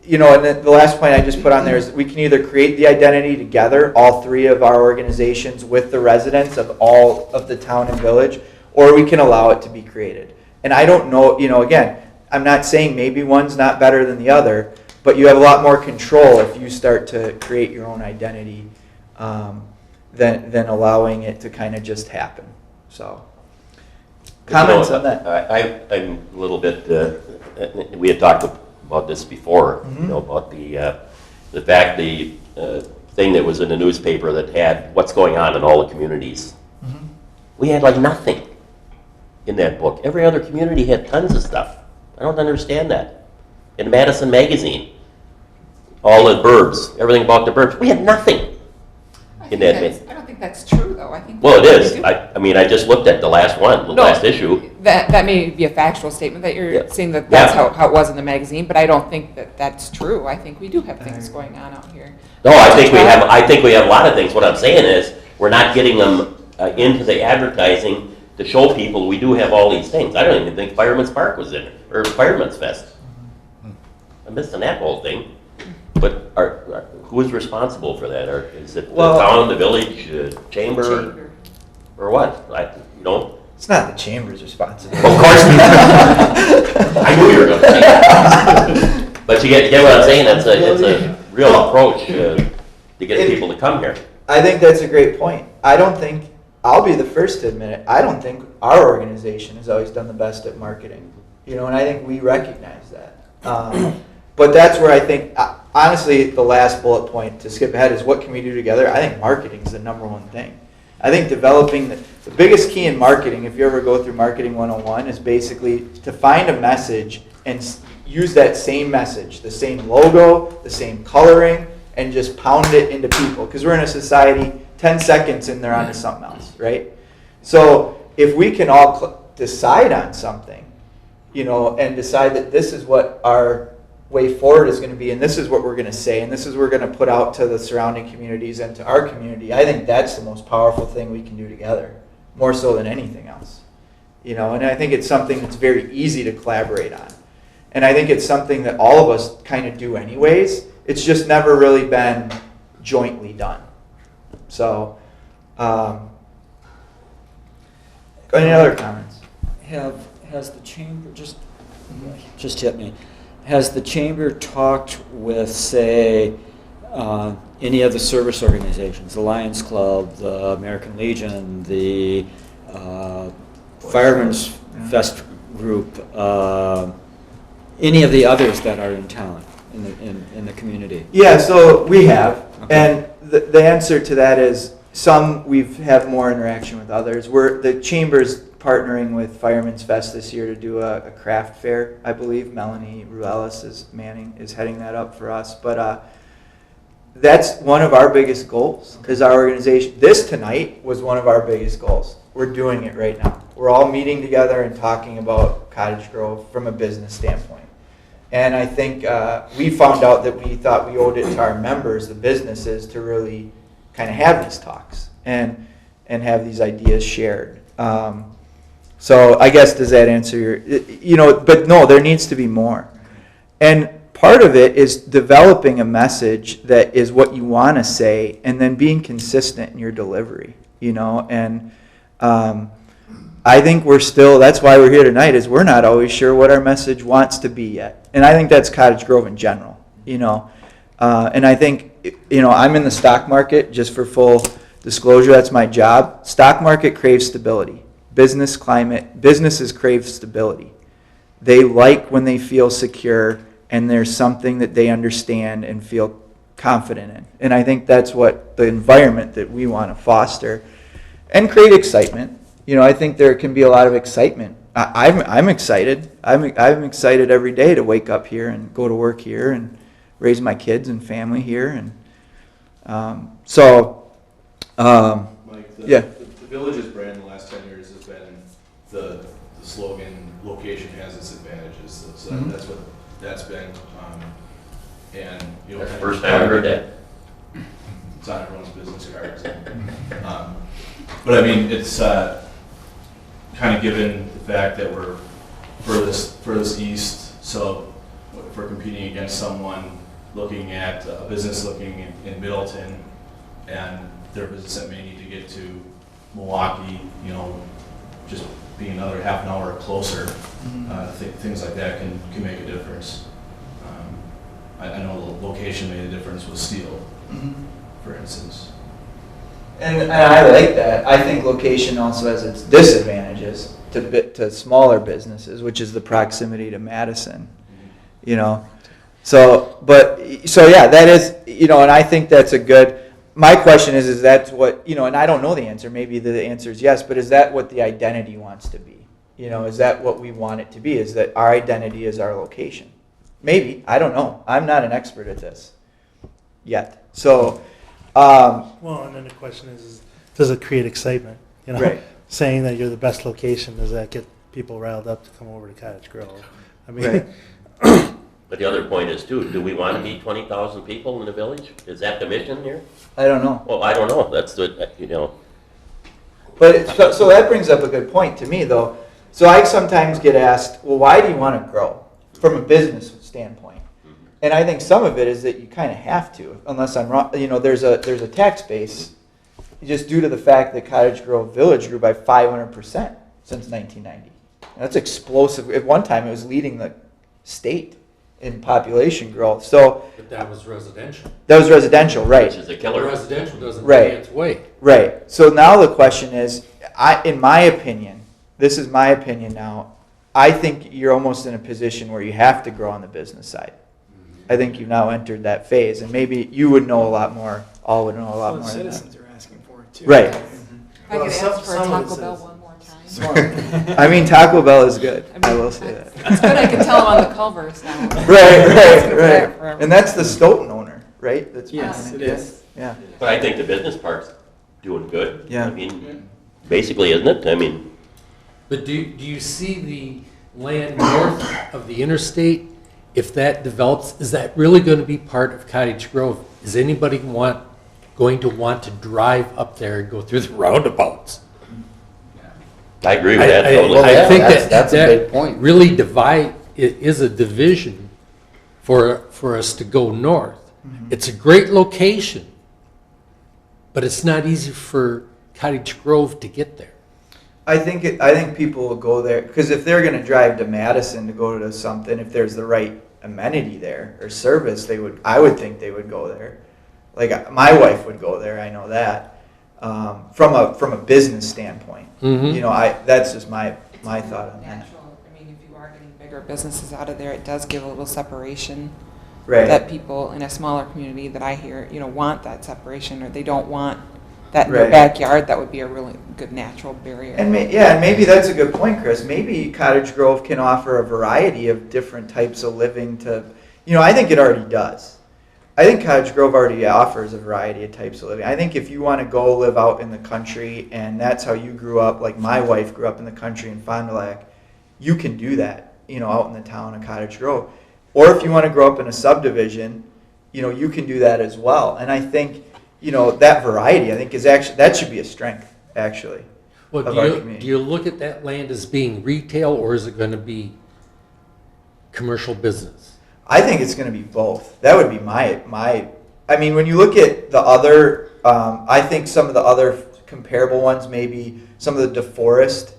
you know, and the last point I just put on there is that we can either create the identity together, all three of our organizations, with the residents of all of the town and village, or we can allow it to be created. And I don't know, you know, again, I'm not saying maybe one's not better than the other, but you have a lot more control if you start to create your own identity than allowing it to kind of just happen. So, comments on that? I'm a little bit, we had talked about this before, you know, about the fact, the thing that was in the newspaper that had what's going on in all the communities. We had like nothing in that book. Every other community had tons of stuff. I don't understand that. In Madison Magazine, all the burbs, everything about the burbs, we had nothing in that. I don't think that's true, though. I think. Well, it is. I mean, I just looked at the last one, last issue. That may be a factual statement that you're saying that's how it was in the magazine, but I don't think that that's true. I think we do have things going on out here. No, I think we have a lot of things. What I'm saying is, we're not getting them into the advertising to show people we do have all these things. I don't even think Fireman's Park was in it, or Fireman's Fest. I'm missing that whole thing. But who is responsible for that? Or is it the town, the village, chamber, or what? You know? It's not the chamber's responsibility. Of course not. I knew you were going to say that. But you get what I'm saying? It's a real approach to get people to come here. I think that's a great point. I'll be the first to admit it, I don't think our organization has always done the best at marketing. You know, and I think we recognize that. But that's where I think, honestly, the last bullet point to skip ahead is what can we do together? I think marketing is the number one thing. I think developing the biggest key in marketing, if you ever go through Marketing 101, is basically to find a message and use that same message, the same logo, the same coloring, and just pound it into people. Because we're in a society, 10 seconds and they're on to something else, right? So if we can all decide on something, you know, and decide that this is what our way forward is going to be, and this is what we're going to say, and this is what we're going to put out to the surrounding communities and to our community, I think that's the most powerful thing we can do together, more so than anything else. You know, and I think it's something that's very easy to collaborate on. And I think it's something that all of us kind of do anyways. It's just never really been jointly done. So, any other comments? Has the chamber just hit me? Has the chamber talked with, say, any of the service organizations, the Lions Club, the American Legion, the Fireman's Fest group, any of the others that are in town in the community? Yeah, so we have, and the answer to that is some we've had more interaction with others. The chamber's partnering with Fireman's Fest this year to do a craft fair. I believe Melanie Ruelas is heading that up for us. But that's one of our biggest goals is our organization. This tonight was one of our biggest goals. We're doing it right now. We're all meeting together and talking about Cottage Grove from a business standpoint. And I think we found out that we thought we owed it to our members, the businesses, to really kind of have these talks and have these ideas shared. So I guess, does that answer your, but no, there needs to be more. And part of it is developing a message that is what you want to say and then being consistent in your delivery, and I think we're still, that's why we're here tonight, is we're not always sure what our message wants to be yet. And I think that's Cottage Grove in general, you know. And I think, you know, I'm in the stock market, just for full disclosure, that's my job. Stock market craves stability. Business climate, businesses crave stability. They like when they feel secure and there's something that they understand and feel confident in. And I think that's what the environment that we want to foster and create excitement. You know, I think there can be a lot of excitement. I'm excited. I'm excited every day to wake up here and go to work here and raise my kids and family here. And Mike, yeah. The Village's brand in the last 10 years has been the slogan, location has its advantages. So Mhm. that's what that's been. And you know, That's the first time I heard that. It's on everyone's business cards. But I mean, it's kind of given the fact that we're furthest east, so if we're competing against someone looking at a business looking in Middleton and their business that may need to get to Milwaukee, you know, just being another half an hour closer, things like that can make a difference. I know the location made a difference with steel, for instance. And I like that. I think location also has its disadvantages to smaller businesses, which is the proximity to Madison. You know, so yeah, that is, you know, and I think that's a good. My question is that what, you know, and I don't know the answer. Maybe the answer is yes, but is that what the identity wants to be? You know, is that what we want it to be? Is that our identity is our location? Maybe, I don't know. I'm not an expert at this yet. So. Well, and then the question is does it create excitement? You know, Right. saying that you're the best location, does that get people riled up to come over to Cottage Grove? I mean, Right. But the other point is too, do we want to be 20,000 people in the village? Is that the mission here? I don't know. Well, I don't know. That's the, you know. But so that brings up a good point to me, though. So I sometimes get asked, well, why do you want to grow from a business standpoint? And I think some of it is that you kind of have to, unless I'm wrong. You know, there's a tax base just due to the fact that Cottage Grove Village grew by 500% since 1990. That's explosive. At one time, it was leading the state in population growth. So But that was residential. that was residential, right? Which is a killer. Residential doesn't Right. pay its way. Right. So now the question is, in my opinion, this is my opinion now, I think you're almost in a position where you have to grow on the business side. I think you've now entered that phase, and maybe you would know a lot more, all would know a lot Well, more than that. citizens are asking for it too. Right. I could some- ask for a some of Taco it Bell says- one more time. Smart. I mean, Taco Bell is good. I mean, will say that. It's good I can tell them on the Culvers now. Right. And that's the Stoughton owner, right? That's Yes, behind it is. Yeah. But I think the business part's doing good. Yeah. I mean, basically, isn't it? I mean, But do you see the land north of the interstate, if that develops, is that really going to be part of Cottage Grove? Is anybody going to want to drive up there and go through the roundabouts? I agree with that totally. Well, yeah, I think that's a big point. really is a division for us to go north. It's a great location, but it's not easy for Cottage Grove to get there. I think people will go there because if they're going to drive to Madison to go to something, if there's the right amenity there or service, I would think they would go there. Like my wife would go there. I know that from a business standpoint. You know, that's just my thought on that. I mean, if you are getting bigger businesses out of there, it does give a little separation. Right. That people in a smaller community that I hear, you know, want that separation, or they don't want that in their Right. backyard. That would be a really good natural barrier. And maybe that's a good point, Chris. Maybe Cottage Grove can offer a variety of different types of living to, you know, I think it already does. I think Cottage Grove already offers a variety of types of living. I think if you want to go live out in the country and that's how you grew up, like my wife grew up in the country in Fond du Lac, you can do that, you know, out in the town of Cottage Grove. Or if you want to grow up in a subdivision, you know, you can do that as well. And I think, you know, that variety, I think that should be a strength, actually. Well, of our community. do you look at that land as being retail, or is it going to be commercial business? I think it's going to be both. That would be my. I mean, when you look at the other, I think some of the other comparable ones, maybe some of the DeForest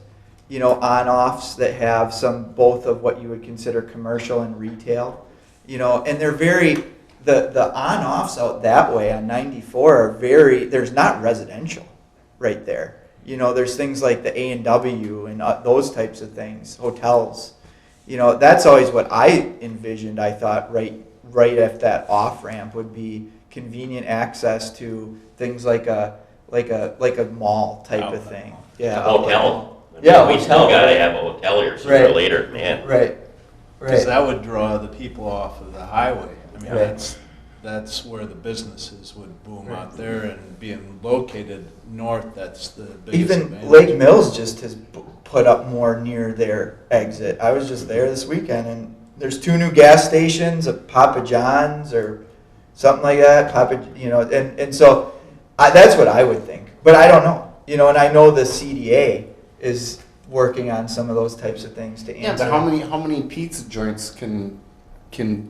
you know, on-offs that have both of what you would consider commercial and retail, you know, and they're the on-offs out that way on 94 are there's not residential right there. You know, there's things like the A&W and those types of things, hotels. You know, that's always what I envisioned. I thought right at that off-ramp would be convenient access to things like a mall type of thing. Yeah. A hotel. Yeah, We still hotel, gotta right. have a hotel here sooner or Right. later, man. Right. Because Right. that would draw the people off of the highway. I mean, Right. that's where the businesses would boom out there, and being located north, that's the biggest Even advantage. Lake Mills just has put up more near their exit. I was just there this weekend, and there's 2 new gas stations, a Papa John's or something like that. And so that's what I would think, but I don't know. You know, and I know the CDA is working on some of those types of things to answer. But how many pizza joints can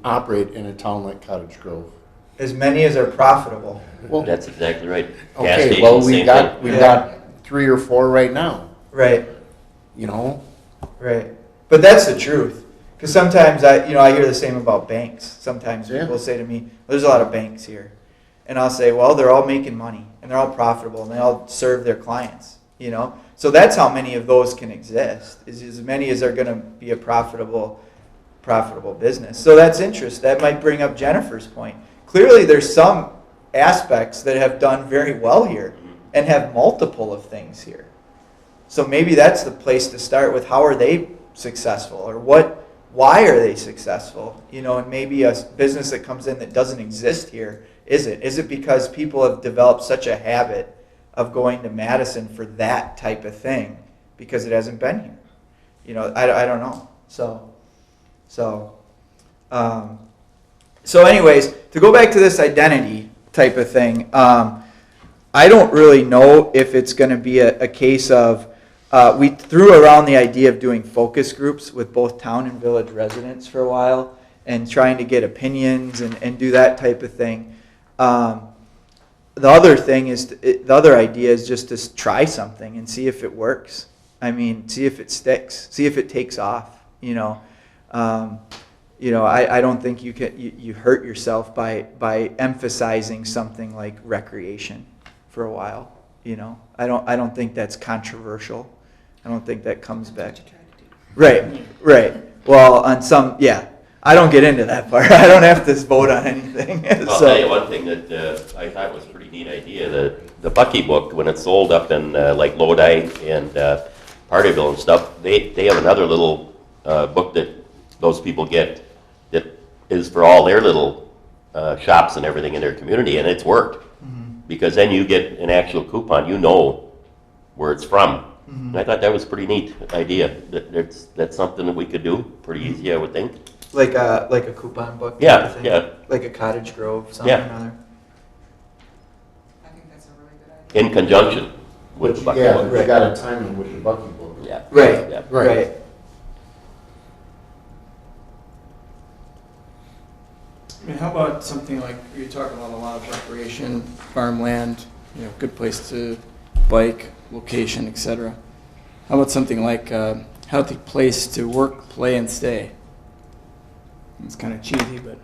operate in a town like Cottage Grove? As many as are profitable. Well, That's exactly right. Gas okay, stations, well, same we've thing. got 3 or 4 right now, Right. you know? Right. But that's the truth. Because sometimes I hear the same about banks. Sometimes Yeah. people say to me, "There's a lot of banks here," and I'll say, "Well, they're all making money and they're all profitable and they all serve their clients." You know, so that's how many of those can exist. Is as many as are going to be a profitable business. So that's interesting. That might bring up Jennifer's point. Clearly, there's some aspects that have done very well here and have multiple of things here. So maybe that's the place to start with. How are they successful, or why are they successful? You know, and maybe a business that comes in that doesn't exist here, is it because people have developed such a habit of going to Madison for that type of thing because it hasn't been here? You know, I don't know. So anyways, to go back to this identity type of thing, I don't really know if it's going to be a case of, we threw around the idea of doing focus groups with both town and village residents for a while and trying to get opinions and do that type of thing. The other idea is just to try something and see if it works. I mean, see if it sticks, see if it takes off, you know. I don't think you hurt yourself by emphasizing something like recreation for a while, you know. I don't think that's controversial. I don't think that comes back. Right. Well, on some, yeah. I don't get into that part. I don't have to vote on anything. I'll tell you one thing that I thought was a pretty neat idea. The Bucky book, when it's sold up in like Lodi and Partyville and stuff, they have another little book that those people get that is for all their little shops and everything in their community, and it's worked. Mm-hmm. Because then you get an actual coupon, you know where it's from. Mm-hmm. And I thought that was a pretty neat idea. That's something that we could do, pretty easy, I would think. Like a coupon book? Yeah, type of thing? yeah. Like a Cottage Grove, something or another? I think that's a really good idea. In conjunction with the Bucky Yeah, book. but you gotta time it with the Bucky book. Yeah. Right, Yeah. right. I mean, how about something like, you're talking about a lot of recreation, farmland, good place to bike, location, etc. How about something like a healthy place to work, play, and stay? It's kind of cheesy, but.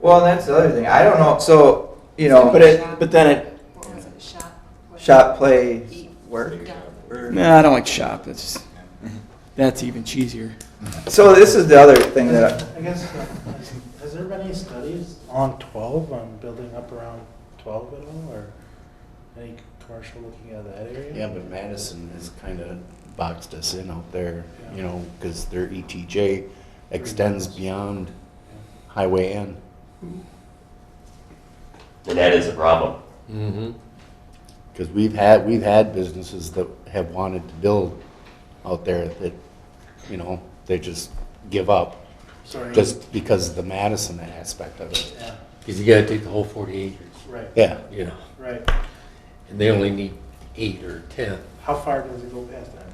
Well, and that's the other thing. I don't know. So, But then it. What was it, shop, play, work? Or- No, I don't like shop. That's even cheesier. So this is the other thing that I guess, has there been any studies on 12, on building up around 12 at all, or any commercial looking at that area? Yeah, but Madison has kind of boxed us in out there, because their ETJ extends beyond Highway N. And that is a problem. Mm-hmm. Because we've had businesses that have wanted to build out there that, they just give up Sorry. just because of the Madison aspect of it. Yeah, Because you gotta take the whole 40 acres, right, Yeah. right. and they only need 8 or 10 How far does it go past that?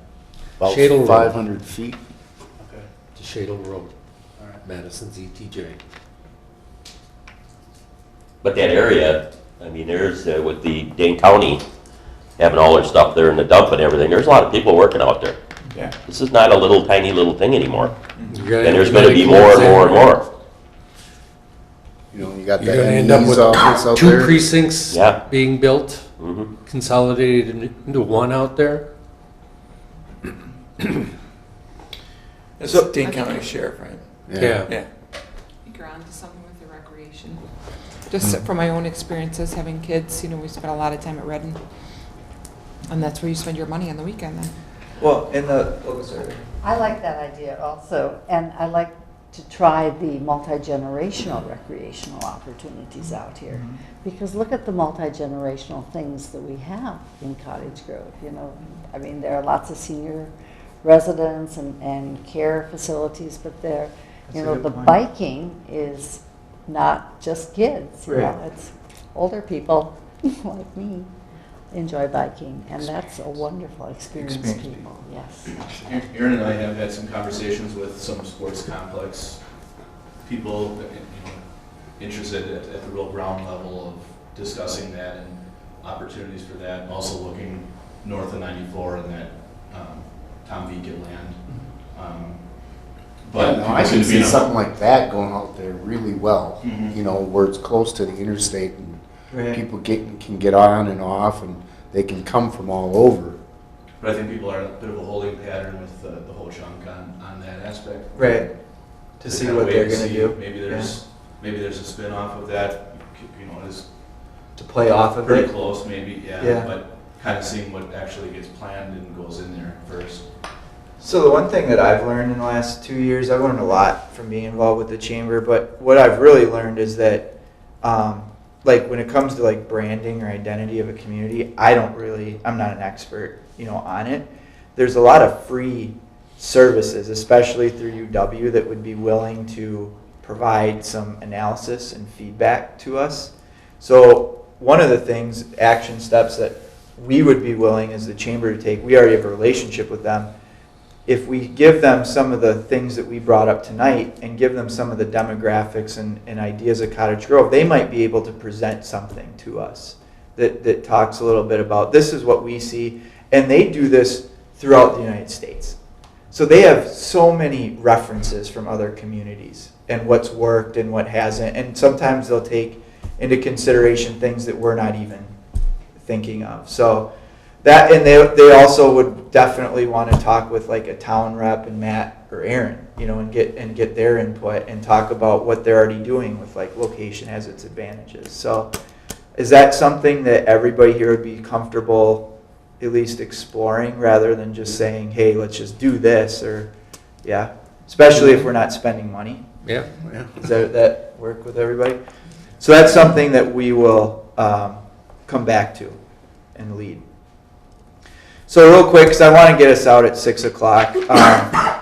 About Shadle Road. 500 feet. Okay, to Shadle Road, all right. Madison's ETJ. But that area, I mean, there's, with the Dane County having all their stuff there in the dump and everything. There's a lot of people working out there. Yeah. This is not a little tiny little thing anymore. You're gonna And have there's too gonna many be more and clothes more and in. more. You know, you got You're that gonna end up Ease office out with 2 there. precincts Yeah. being built, Mhm. consolidated into one out there. That's So- Dane County Sheriff, right? Yeah. Yeah. I think you're onto something with the recreation. Just from my own experiences, having kids, we spend a lot of time at Redden. And that's where you spend your money on the weekend then. Well, in the, oh, sorry. I like that idea also, and I like to try the multi-generational recreational opportunities out here. Because look at the multi-generational things that we have in Cottage Grove, I mean, there are lots of senior residents and care facilities, but there, That's a good the point. biking is not just kids, Right. it's older people like me enjoy biking, and that's a wonderful experience, Experience people, yes. Aaron and I have had some conversations with some sports complex people, interested at the real ground level of discussing that and opportunities for that, and also looking north of 94 in that Tom Beacon land. But no, I it's can gonna be see in a- something like that going out there really well, Mhm. where it's close to the interstate and Right. people can get on and off and they can come from all over. But I think people are in a bit of a holding pattern with the whole chunk on that aspect. Right. To see kinda what wait they're and gonna see. do. Maybe there's a spin-off of that, is To play off of pretty it. close maybe, Yeah. but kind of seeing what actually gets planned and goes in there first. So the one thing that I've learned in the last 2 years, I've learned a lot from being involved with the chamber, but what I've really learned is that, when it comes to branding or identity of a community, I'm not an expert, on it. There's a lot of free services, especially through UW, that would be willing to provide some analysis and feedback to us. So one of the things, action steps that we would be willing as the chamber to take, we already have a relationship with them. If we give them some of the things that we brought up tonight and give them some of the demographics and ideas of Cottage Grove, they might be able to present something to us that talks a little bit about this is what we see. And they do this throughout the United States. So they have so many references from other communities and what's worked and what hasn't. And sometimes they'll take into consideration things that we're not even thinking of. So that, and they also would definitely want to talk with a town rep and Matt or Aaron, and get their input and talk about what they're already doing with location has its advantages. So is that something that everybody here would be comfortable at least exploring rather than just saying, hey, let's just do this, or especially if we're not spending money? Yeah. Does that work with everybody? So that's something that we will come back to and lead. So real quick, because I want to get us out at 6 o'clock.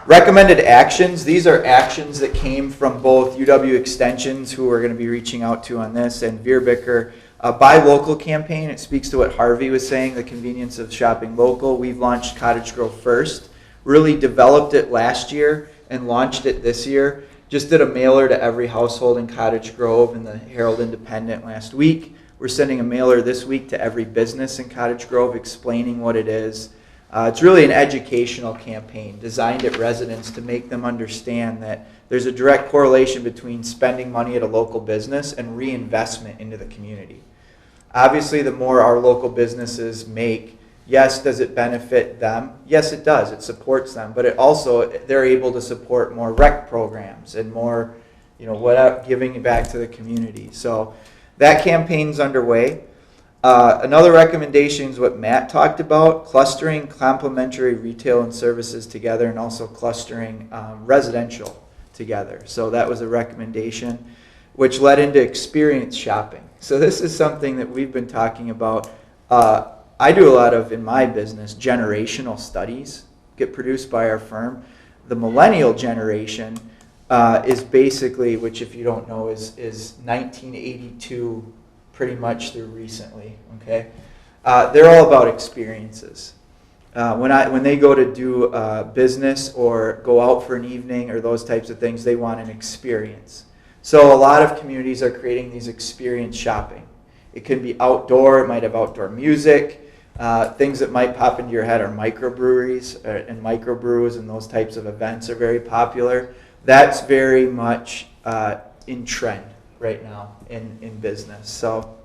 Recommended actions. These are actions that came from both UW Extensions, who we're going to be reaching out to on this, and Veerbicker. Buy local campaign. It speaks to what Harvey was saying, the convenience of shopping local. We've launched Cottage Grove first. Really developed it last year and launched it this year. Just did a mailer to every household in Cottage Grove and the Herald Independent last week. We're sending a mailer this week to every business in Cottage Grove explaining what it is. It's really an educational campaign designed at residents to make them understand that there's a direct correlation between spending money at a local business and reinvestment into the community. Obviously, the more our local businesses make, yes, does it benefit them? Yes, it does. It supports them. But it also, they're able to support more rec programs and more, giving back to the community. So that campaign's underway. Another recommendation is what Matt talked about, clustering complementary retail and services together and also clustering residential together. So that was a recommendation, which led into experience shopping. So this is something that we've been talking about. I do a lot of, in my business, generational studies get produced by our firm. The millennial generation is basically, which if you don't know, is 1982 pretty much through recently, okay? They're all about experiences. When they go to do business or go out for an evening or those types of things, they want an experience. So a lot of communities are creating these experience shopping. It can be outdoor, it might have outdoor music, Things that might pop into your head are microbreweries and microbrews, and those types of events are very popular. That's very much in trend right now in business. So,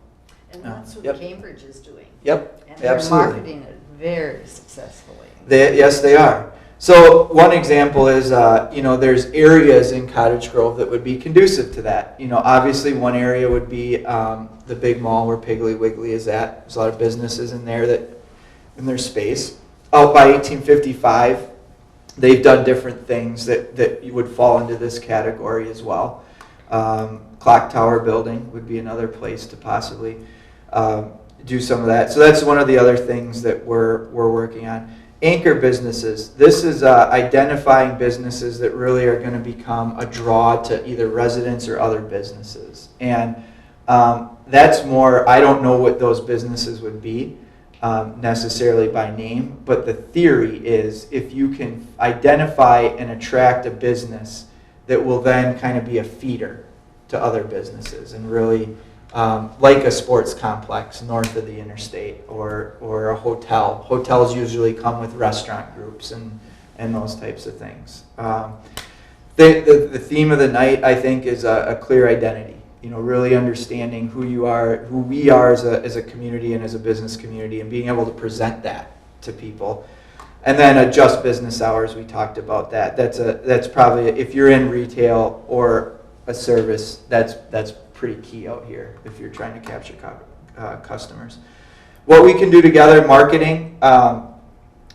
And that's what yep. Cambridge is doing. Yep, And they're absolutely. marketing it very successfully. Yes, they are. So one example is, there's areas in Cottage Grove that would be conducive to that. Obviously one area would be the big mall where Piggly Wiggly is at. There's a lot of businesses in there in their space. Out by 1855, they've done different things that would fall into this category as well. Clock Tower Building would be another place to possibly do some of that. So that's one of the other things that we're working on. Anchor businesses. This is identifying businesses that really are going to become a draw to either residents or other businesses. And that's more, I don't know what those businesses would be necessarily by name, but the theory is if you can identify and attract a business that will then kind of be a feeder to other businesses and really like a sports complex north of the interstate or a hotel. Hotels usually come with restaurant groups and those types of things. The theme of the night, I think, is a clear identity. Really understanding who you are, who we are as a community and as a business community, and being able to present that to people. And then adjust business hours. We talked about that. That's probably, if you're in retail or a service, that's pretty key out here if you're trying to capture customers. What we can do together, marketing,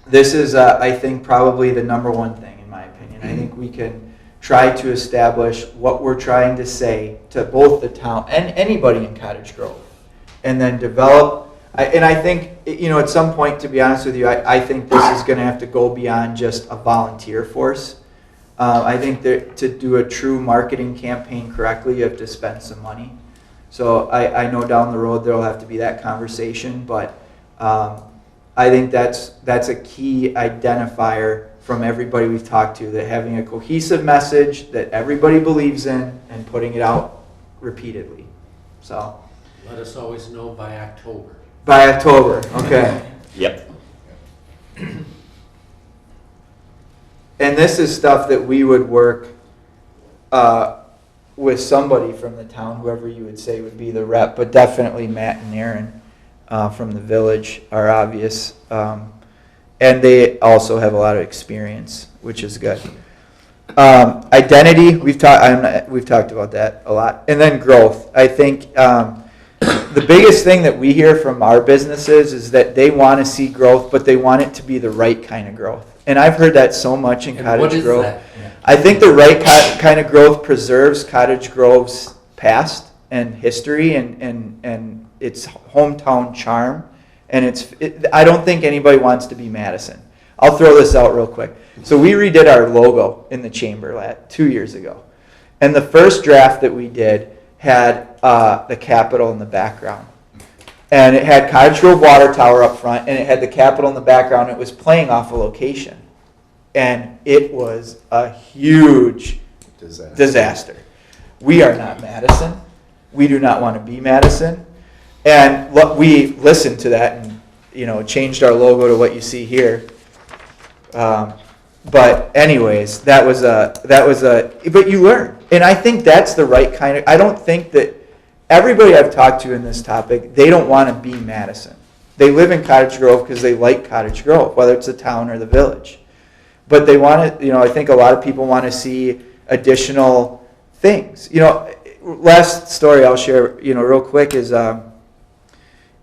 this is, I think, probably the number one thing in my opinion. I think we can try to establish what we're trying to say to both the town and anybody in Cottage Grove, and then develop. And I think, at some point, to be honest with you, I think this is going to have to go beyond just a volunteer force. I think that to do a true marketing campaign correctly, you have to spend some money. So I know down the road there will have to be that conversation, but I think that's a key identifier from everybody we've talked to, that having a cohesive message that everybody believes in and putting it out repeatedly. So Let us always know by October. By October, okay. Yep. And this is stuff that we would work with somebody from the town, whoever you would say would be the rep, but definitely Matt and Aaron from the village are obvious. And they also have a lot of experience, which is good. Identity, we've talked about that a lot. And then growth. I think the biggest thing that we hear from our businesses is that they want to see growth, but they want it to be the right kind of growth. And I've heard that so much in Cottage Grove. That? Yeah. I think the right kind of growth preserves Cottage Grove's past and history and its hometown charm. And I don't think anybody wants to be Madison. I'll throw this out real quick. So we redid our logo in the chamber 2 years ago. And the first draft that we did had the Capitol in the background. And it had Cottage Grove Water Tower up front, and it had the Capitol in the background. It was playing off a location. And it was a huge disaster. We are not Madison. We do not want to be Madison. And we listened to that and, changed our logo to what you see here. But anyways, but you learn. And I think that's the right kind of, I don't think that everybody I've talked to in this topic, they don't want to be Madison. They live in Cottage Grove because they like Cottage Grove, whether it's the town or the village. But they want to, I think a lot of people want to see additional things. Last story I'll share, real quick is, I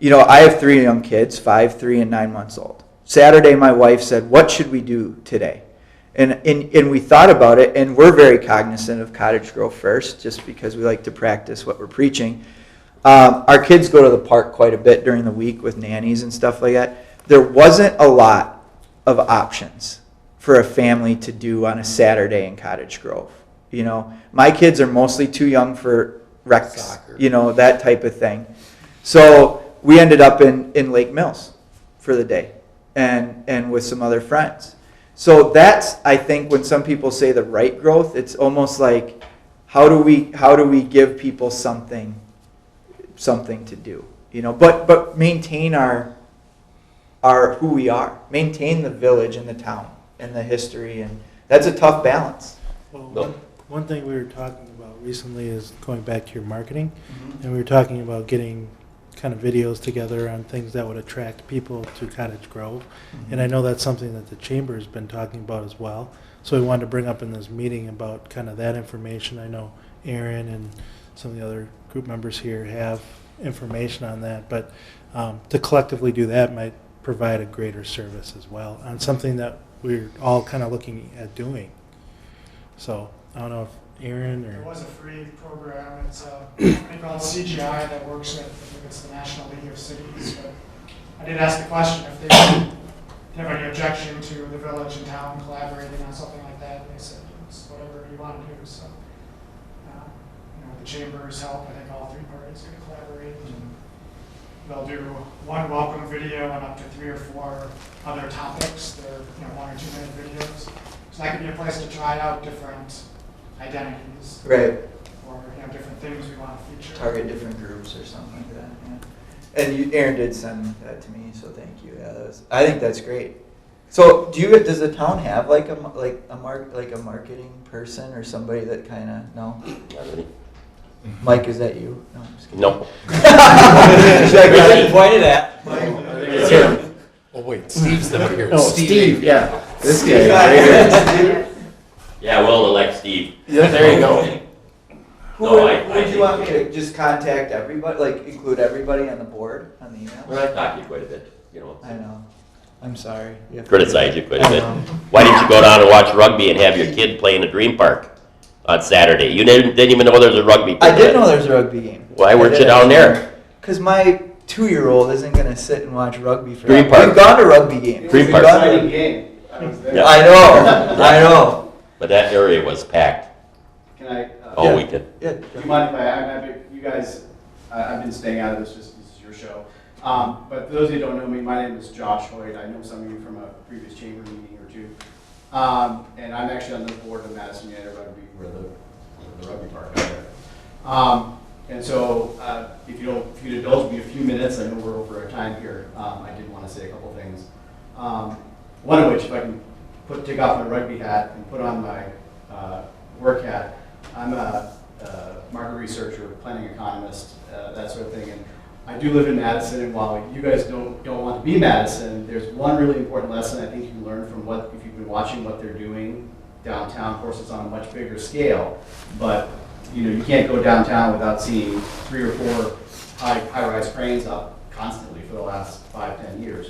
have 3 young kids, 5, 3, and 9 months old. Saturday, my wife said, "What should we do today?" And we thought about it, and we're very cognizant of Cottage Grove First, just because we like to practice what we're preaching. Our kids go to the park quite a bit during the week with nannies and stuff like that. There wasn't a lot of options for a family to do on a Saturday in Cottage Grove. My kids are mostly too young for recs, Soccer. That type of thing. So we ended up in Lake Mills for the day and with some other friends. So that's, I think, when some people say the right growth, it's almost like, how do we give people something to do, but maintain our who we are, maintain the village and the town and the history, and that's a tough balance. Well, No. one thing we were talking about recently is going back to your marketing, and we were talking about getting kind of videos together on things that would attract people to Cottage Grove. And I know that's something that the chamber has been talking about as well. So we wanted to bring up in this meeting about kind of that information. I know Aaron and some of the other group members here have information on that, but to collectively do that might provide a greater service as well on something that we're all kind of looking at doing. So I don't know if Aaron There or was a free program, it's a company called CGI that works with, I think it's the National League of Cities, but I did ask the question if they have any objection to the village and town collaborating on something like that, and they said, it's whatever you want to do, so. With the chamber's help, I think all three parties are going to collaborate. They'll do one welcome video and up to 3 or 4 other topics. They're 1 or 2 minute videos. So that could be a place to try out different identities. Right. Or different things we want to feature. Target different groups or something like that. Yeah. And Aaron did send that to me, so thank you. Yeah, I think that's great. So does the town have like a marketing person or somebody that kind of no? Not really. Mike, is that you? No, I'm just kidding. No. Good pointed at. It's him. Oh, wait, Steve's the here. No, Steve, yeah. This Steve guy got right here. it. Yeah, we'll elect Steve. Yeah, there you go. Who No, would, I would you think- want me to just contact everybody, like include everybody on the board, on the email? Well, I've talked to you quite a bit, I know. I'm sorry. You have to- criticize you quite a I bit. know. Why didn't you go down and watch rugby and have your kid play in the Dream Park on Saturday? You didn't even know there was a rugby. I did know there's a rugby game. Why weren't you down there? Because my 2-year-old isn't going to sit and watch rugby for Dream that. Park. We've gone to rugby games. Dream We've Park. gone to- Exciting game. I was there. Yeah. I know. But that area was packed Can I? all Yeah. weekend. Yeah. Do you mind if you guys? I've been staying out of this. This is your show. But for those who don't know me, my name is Josh Hoyt. I know some of you from a previous chamber meeting or two. And I'm actually on the board of Madison United Rugby, where the rugby park out there. And so, if you'd indulge me a few minutes, I know we're over our time here. I did want to say a couple things. One of which, if I can take off my rugby hat and put on my work hat, I'm a market researcher, planning economist, that sort of thing. And I do live in Madison, and while you guys don't want to be Madison, there's one really important lesson I think you can learn from if you've been watching what they're doing downtown. Of course, it's on a much bigger scale, but you can't go downtown without seeing 3 or 4 high-rise cranes up constantly for the last 5-10 years.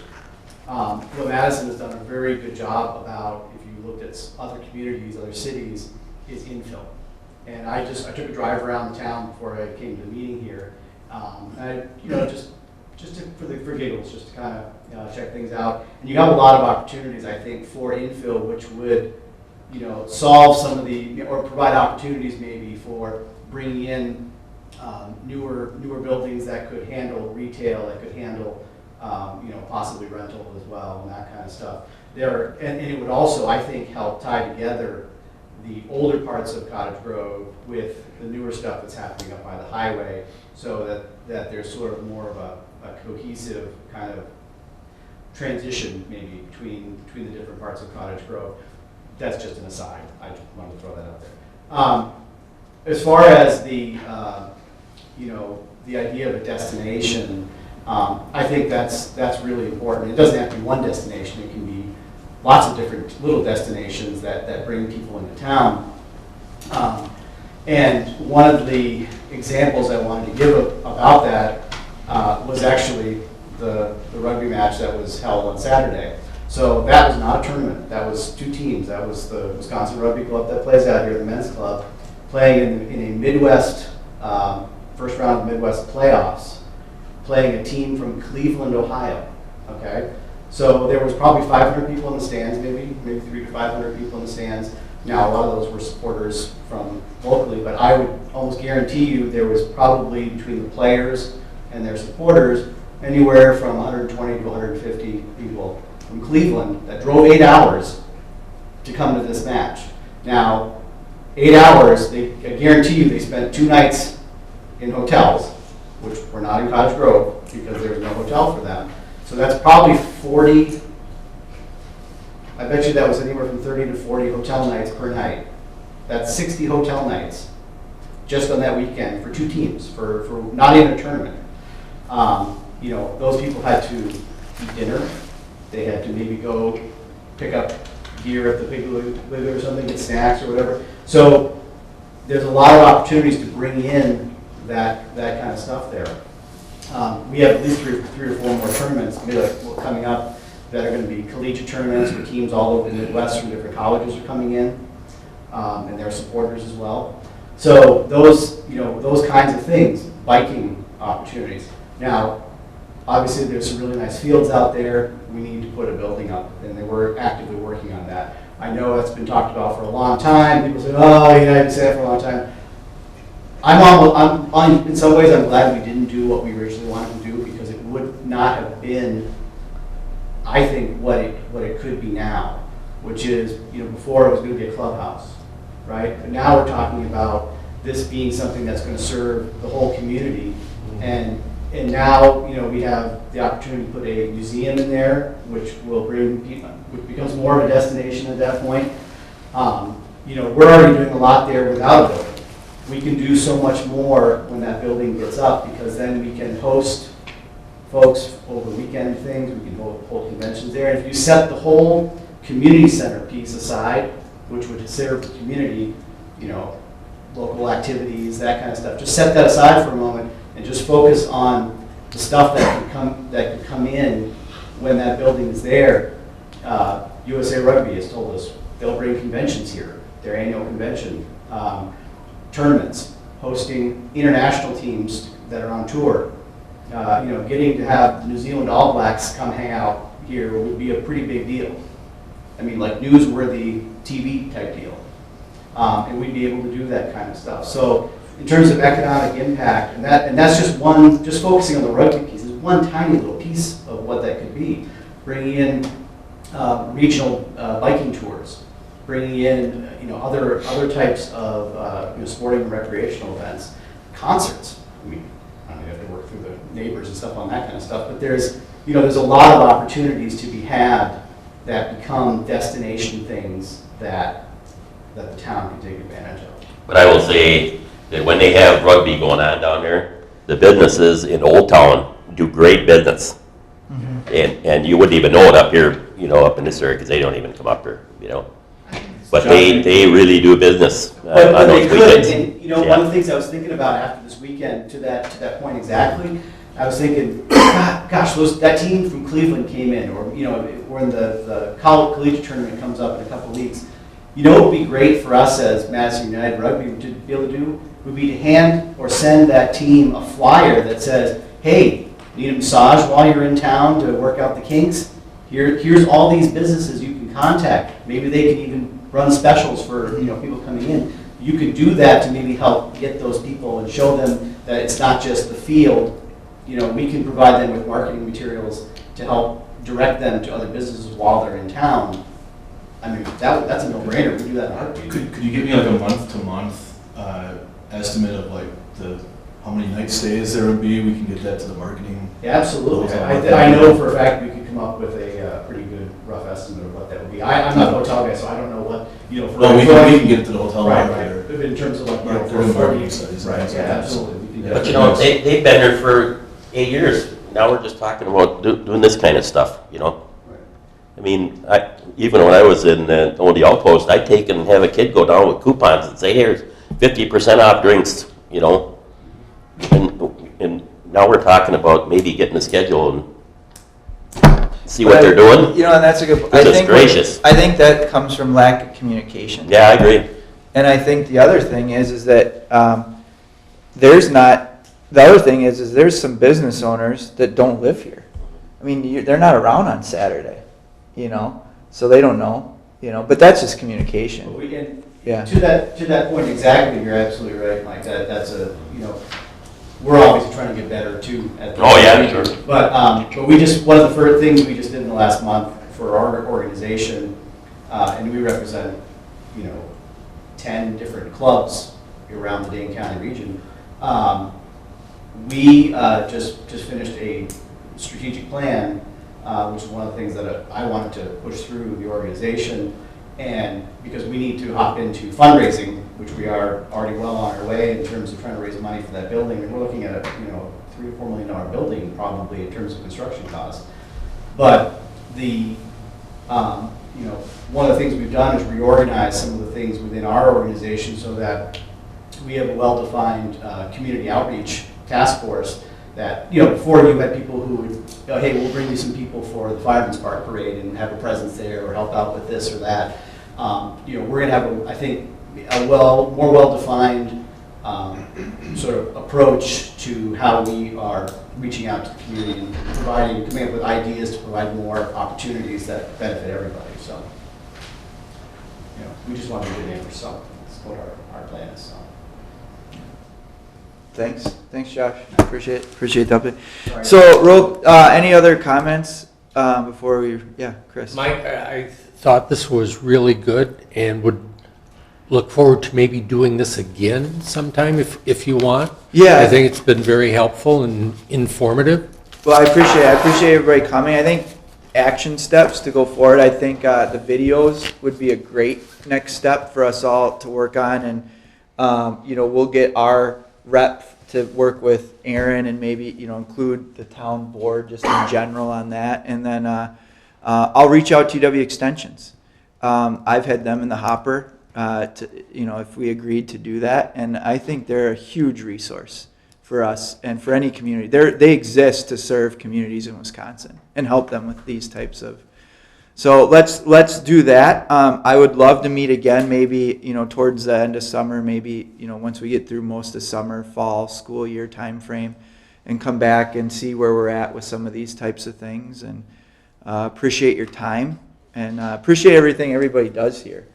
What Madison has done a very good job about, if you looked at other communities, other cities, is infill. And I took a drive around the town before I came to the meeting here. For giggles, just to kind of check things out. And you have a lot of opportunities, I think, for infill, which would solve some of or provide opportunities maybe for bringing in newer buildings that could handle retail, that could handle possibly rental as well, and that kind of stuff. And it would also, I think, help tie together the older parts of Cottage Grove with the newer stuff that's happening up by the highway, so that there's sort of more of a cohesive kind of transition maybe between the different parts of Cottage Grove. That's just an aside. I just wanted to throw that out there. As far as the idea of a destination, I think that's really important. It doesn't have to be one destination. It can be lots of different little destinations that bring people into town. And one of the examples I wanted to give about that was actually the rugby match that was held on Saturday. So that was not a tournament. That was 2 teams. That was the Wisconsin Rugby Club that plays out here, the men's club, playing in a Midwest, first round of Midwest playoffs, playing a team from Cleveland, Ohio. Okay? So there was probably 500 people in the stands, maybe 300 to 500 people in the stands. Now, a lot of those were supporters from locally, but I would almost guarantee you there was probably, between the players and their supporters, anywhere from 120 to 150 people from Cleveland that drove 8 hours to come to this match. Now, 8 hours, I guarantee you they spent 2 nights in hotels, which were not in Cottage Grove because there was no hotel for them. So that's probably 40, I bet you that was anywhere from 30 to 40 hotel nights per night. That's 60 hotel nights just on that weekend for 2 teams, for not even a tournament. You know, those people had to eat dinner. They had to maybe go pick up gear at the Piggly Wiggly or something, get snacks or whatever. So there's a lot of opportunities to bring in that kind of stuff there. We have at least three or four more tournaments coming up that are going to be collegiate tournaments where teams all over the Midwest from different colleges are coming in, and their supporters as well. So those kinds of things, biking opportunities. Now, obviously, there's some really nice fields out there. We need to put a building up, and they were actively working on that. I know that's been talked about for a long time. People say, "Oh, you had to say that for a long time." In some ways, I'm glad we didn't do what we originally wanted to do, because it would not have been, I think, what it could be now, which is, before it was going to be a clubhouse, right? But now we're talking about this being something that's going to serve the whole community, and now, we have the opportunity to put a museum in there, which will bring people, which becomes more of a destination at that point. We're already doing a lot there without a building. We can do so much more when that building gets up, because then we can host folks over weekend things, we can hold conventions there. And if you set the whole community center piece aside, which would serve the community, local activities, that kind of stuff, just set that aside for a moment and just focus on the stuff that can come in when that building is there. USA Rugby has told us they'll bring conventions here, their annual convention, tournaments, hosting international teams that are on tour. Getting to have the New Zealand All Blacks come hang out here would be a pretty big deal. I mean, like newsworthy TV type deal. And we'd be able to do that kind of stuff. So in terms of economic impact, and that's just focusing on the rugby piece, is one tiny little piece of what that could be. Bringing in regional biking tours, bringing in other types of sporting and recreational events, concerts. I mean, you have to work through the neighbors and stuff on that kind of stuff, but there's a lot of opportunities to be had that become destination things that the town can take advantage of. But I will say that when they have rugby going on down there, the businesses in Old Town do great business. Mm-hmm. And you wouldn't even know it up here, up in this area, because they don't even come up here, But they really do business but on those weekends. And, one of the things I was thinking about after this weekend, to that point exactly, I was thinking, gosh, that team from Cleveland came in, or when the college collegiate tournament comes up in a couple of weeks. What would be great for us as Madison United Rugby to be able to do would be to hand or send that team a flyer that says, "Hey, need a massage while you're in town to work out the kinks? Here's all these businesses you can contact. Maybe they can even run specials for people coming in." You could do that to maybe help get those people and show them that it's not just the field. We can provide them with marketing materials to help direct them to other businesses while they're in town. I mean, that's a no-brainer. We do that in a heartbeat. Could you give me like a month-to-month estimate of like how many night stays there would be? We can get that to the marketing. Yeah, absolutely. I know for a fact we could come up with a pretty good rough estimate of what that would be. I'm not a hotel guy, so I don't know what for. Well, we can get it to the hotel right. market. In terms of for marketing studies. Right. Yeah, absolutely. But they've been there for 8 years. Now we're just talking about doing this kind of stuff. I mean, even when I was in the Outpost, I'd take and have a kid go down with coupons and say, "Here's 50% off drinks," And now we're talking about maybe getting a schedule and see what they're doing. And that's a good. Gracious. I think that comes from lack of communication. Yeah, I agree. And I think the other thing is that there's not. The other thing is there's some business owners that don't live here. I mean, they're not around on Saturday. So they don't know, but that's just communication. Yeah. To that point exactly, you're absolutely right, Mike. That's we're always trying to get better too. Sure. But we just, one of the first things we just did in the last month for our organization, and we represent 10 different clubs around the Dane County region. We just finished a strategic plan which is one of the things that I wanted to push through the organization. And because we need to hop into fundraising, which we are already well on our way in terms of trying to raise money for that building. And we're looking at a $3 to $4 million building probably in terms of construction costs. But the one of the things we've done is reorganize some of the things within our organization so that we have a well-defined community outreach task force that, before you had people who would, hey, we'll bring you some people for the Fireman's Park Parade and have a presence there or help out with this or that. We're going to have, I think, a more well-defined sort of approach to how we are reaching out to the community and coming up with ideas to provide more opportunities that benefit everybody. So, we just want to do a good name for something. That's what our plan is. So. Thanks, Josh. Appreciate the update. So, any other comments before we? Yeah, Chris. Mike, I thought this was really good and would look forward to maybe doing this again sometime if you want. Yeah, I think it's been very helpful and informative. Well, I appreciate everybody coming. I think action steps to go forward. I think the videos would be a great next step for us all to work on, and we'll get our rep to work with Aaron and maybe include the town board just in general on that, and then I'll reach out to UW Extensions. I've had them in the hopper if we agreed to do that, and I think they're a huge resource for us and for any community. They exist to serve communities in Wisconsin and help them with these types of. So let's do that. I would love to meet again, maybe towards the end of summer, maybe once we get through most of summer, fall, school year time frame, and come back and see where we're at with some of these types of things. And appreciate your time and appreciate everything everybody does here.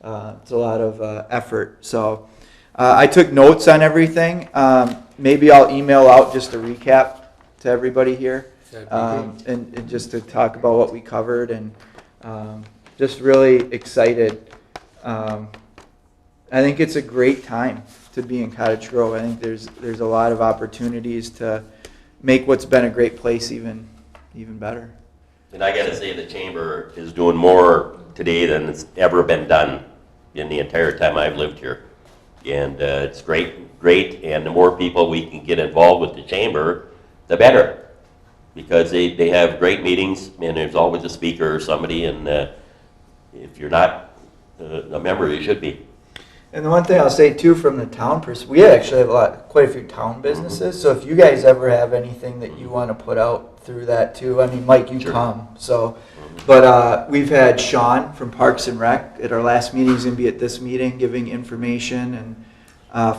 It's a lot of effort. So I took notes on everything. Maybe I'll email out just a recap to everybody here. And just to talk about what we covered, and just really excited. I think it's a great time to be in Cottage Grove. I think there's a lot of opportunities to make what's been a great place even better. And I got to say, the chamber is doing more today than it's ever been done in the entire time I've lived here, and it's great. And the more people we can get involved with the chamber, the better. Because they have great meetings, and there's always a speaker or somebody, and if you're not a member, you should be. And the one thing I'll say too, from the town perspective, we actually have quite a few town businesses. So if you guys ever have anything that you want to put out through that too, I mean, Mike, you come. So, but we've had Sean from Parks and Rec at our last meeting. He's going to be at this meeting giving information, and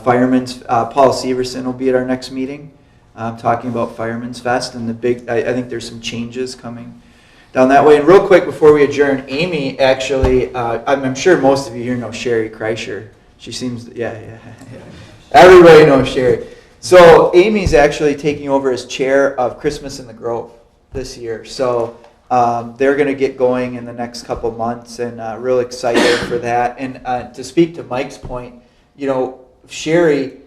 firemen's Paul Severson will be at our next meeting. Talking about Fireman's Fest and I think there's some changes coming down that way. And real quick before we adjourn, Amy actually, I'm sure most of you here know Sherry Kreischer. She seems, yeah. Everybody knows Sherry. So Amy's actually taking over as chair of Christmas in the Grove this year. So they're going to get going in the next couple months, and real excited for that. And to speak to Mike's point, Sherry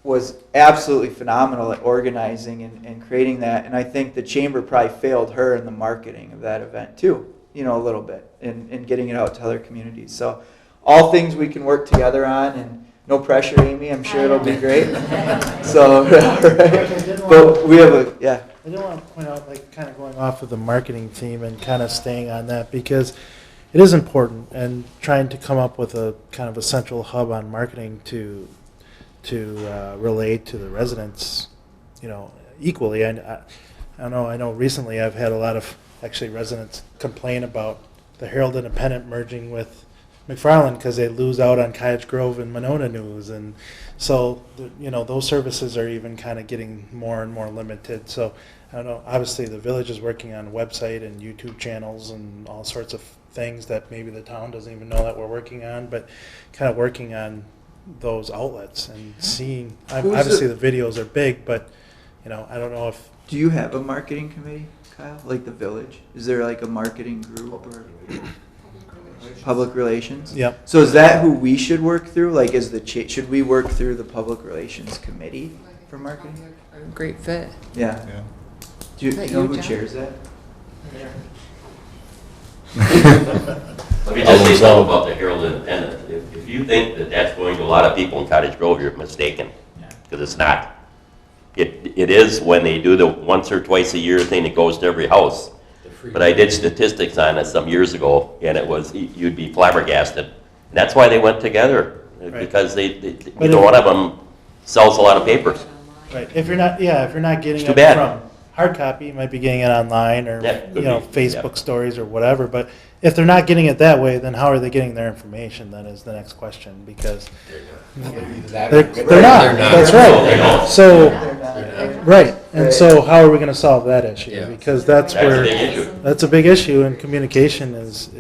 was absolutely phenomenal at organizing and creating that, and I think the chamber probably failed her in the marketing of that event too, a little bit, in getting it out to other communities. So all things we can work together on, and no pressure, Amy, I'm sure it'll be great. So, right. But we have I do want to point out, kind of going off of the marketing team and kind of staying on that, because it is important, and trying to come up with a kind of a central hub on marketing to relate to the residents, equally. I don't know. I know recently I've had a lot of residents complain about the Herald Independent merging with McFarland because they lose out on Cottage Grove and Monona News, and so those services are even kind of getting more and more limited. So I don't know. Obviously, the village is working on a website and YouTube channels and all sorts of things that maybe the town doesn't even know that we're working on, but kind of working on those outlets and seeing. Obviously, the videos are big, but I don't know if. Do you have a marketing committee, Kyle? Like the village? Is there a marketing group or public relations? Yep. So is that who we should work through? Should we work through the public relations committee for marketing? Great fit. Yeah. Do you know who chairs that? Let me just say something about the Herald Independent. If you think that that's going to a lot of people in Cottage Grove, you're mistaken, because it's not. It is when they do the once or twice a year thing that goes to every house. But I did statistics on it some years ago, and it was, you'd be flabbergasted. And that's why they went together, because either one of them sells a lot of papers. Right, if you're not getting It's too it bad. from hard copy, you might be getting it online or, Yeah, could be, Facebook stories or whatever, but if they're not getting it that way, then how are they getting their information, then is the next question, because they're not, that's right. So, right, and so how are we gonna solve that issue? Because that's That's a where, big issue. that's a big issue, and communication is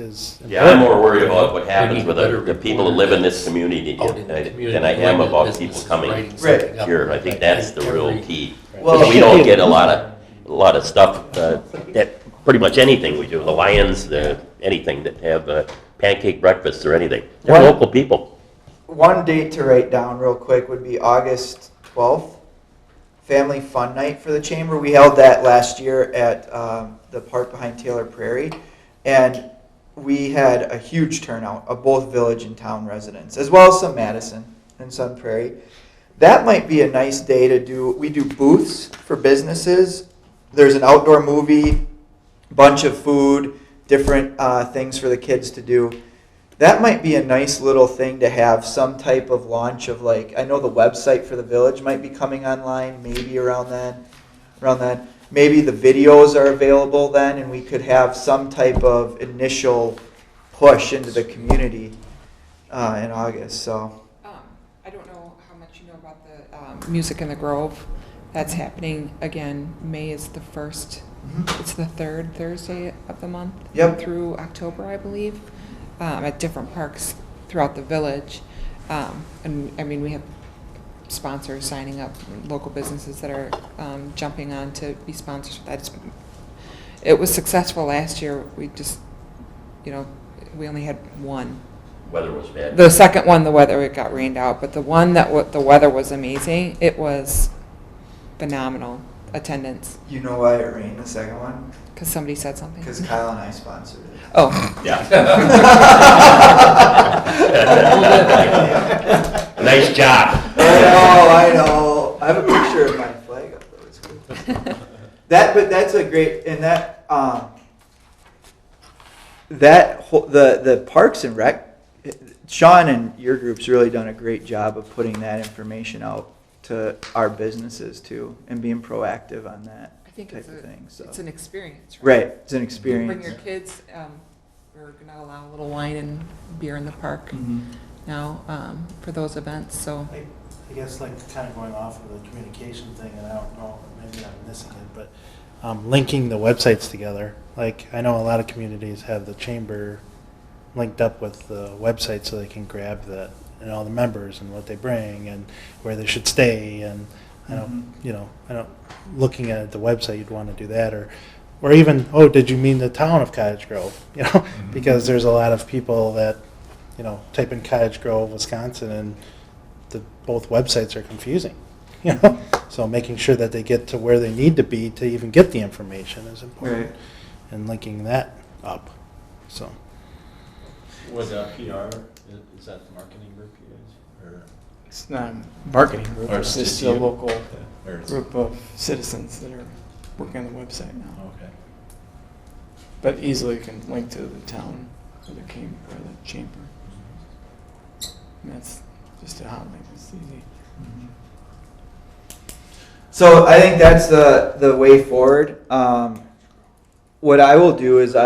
Yeah, I'm important. more worried about what happens need with better the people that live in this community out in the community than I am when the about business people is coming writing something up. here. I think that's the real Every- key. Well- Because we don't get a lot of stuff, that, pretty much anything we do, the Lions, anything that have pancake breakfasts or anything. They're One- local people. One date to write down real quick would be August 12th, Family Fun Night for the Chamber. We held that last year at the park behind Taylor Prairie, and we had a huge turnout of both village and town residents, as well as some Madison and Sun Prairie. That might be a nice day to do. We do booths for businesses. There's an outdoor movie, bunch of food, different things for the kids to do. That might be a nice little thing to have some type of launch of, like, I know the website for the village might be coming online maybe around then. Maybe the videos are available then, and we could have some type of initial push into the community in August. So I don't know how much you know about the Music in the Grove. That's happening again. May is the first. It's the third Thursday of the month. Yep. Through October, I believe, at different parks throughout the village. And I mean, we have sponsors signing up, local businesses that are jumping on to be sponsors for that. It was successful last year. We just, we only had one. Weather was bad. The second one, it got rained out, but the one that the weather was amazing. It was phenomenal attendance. you know why it rained the second one? Because somebody said something. Because Kyle and I sponsored it. Oh. Yeah. Nice job. I know. I have a picture of my flag up though. It's cool. But that's a great, and the Parks and Rec, Sean and your group's really done a great job of putting that information out to our businesses too, and being proactive on that type of thing. So It's an experience, right, it's an experience. Bring your kids. We're going to allow a little wine and beer in the park now for those events. So I guess like kind of going off of the communication thing, and I don't know, maybe I'm missing it, but linking the websites together. Like I know a lot of communities have the chamber linked up with the website so they can grab the all the members and what they bring and where they should stay. And I don't looking at the website, you'd want to do that, or even, oh, did you mean the town of Cottage Grove? Because there's a lot of people that type in Cottage Grove, Wisconsin, and both websites are confusing. So making sure that they get to where they need to be to even get the information is important, Right. and linking that up. So. Was PR, is that the marketing group you guys, or? It's not a marketing group, Or it's it's just just a you? local Or it's- group of citizens that are working on the website now. Okay. But easily can link to the town or the chamber. And that's just a hot link, it's easy. So I think that's the way forward. What I will do is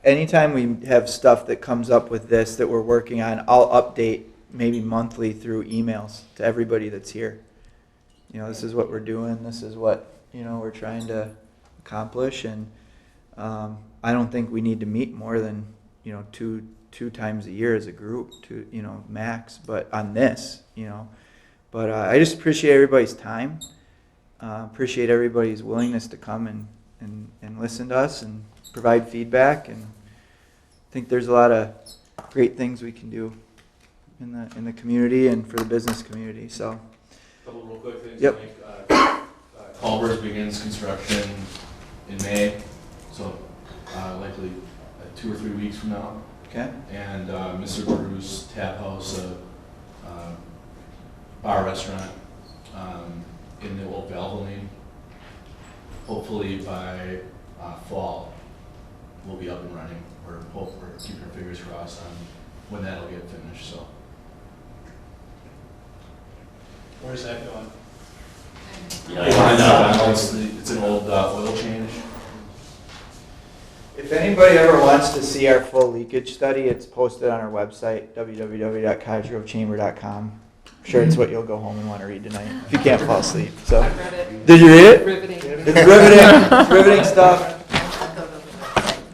anytime we have stuff that comes up with this that we're working on, I'll update maybe monthly through emails to everybody that's here. This is what we're doing. This is what, we're trying to accomplish. And I don't think we need to meet more than, two times a year as a group, max. But on this, But I just appreciate everybody's time. Appreciate everybody's willingness to come and listen to us and provide feedback. And I think there's a lot of great things we can do in the community and for the business community. So. A couple real quick things. Yep. Culvers begins construction in May, so 2 or 3 weeks from now. Okay. And Mr. Brew's Tap House, a bar restaurant in the old Valvoline. Hopefully by fall, we'll be up and running. We're keeping our fingers crossed on when that'll get finished. So. Where's that going? It's an old oil change. If anybody ever wants to see our full leakage study, it's posted on our website, www.cottagegrovechamber.com. I'm sure it's what you'll go home and want to read tonight if you can't fall asleep. So, I read it. did you read it? Riveting. It's riveting. It's riveting stuff.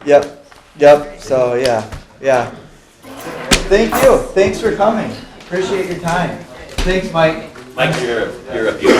Yep. So yeah. Thank you. Thanks for coming. Appreciate your time. Thanks, Mike. Mike, you're a beauty.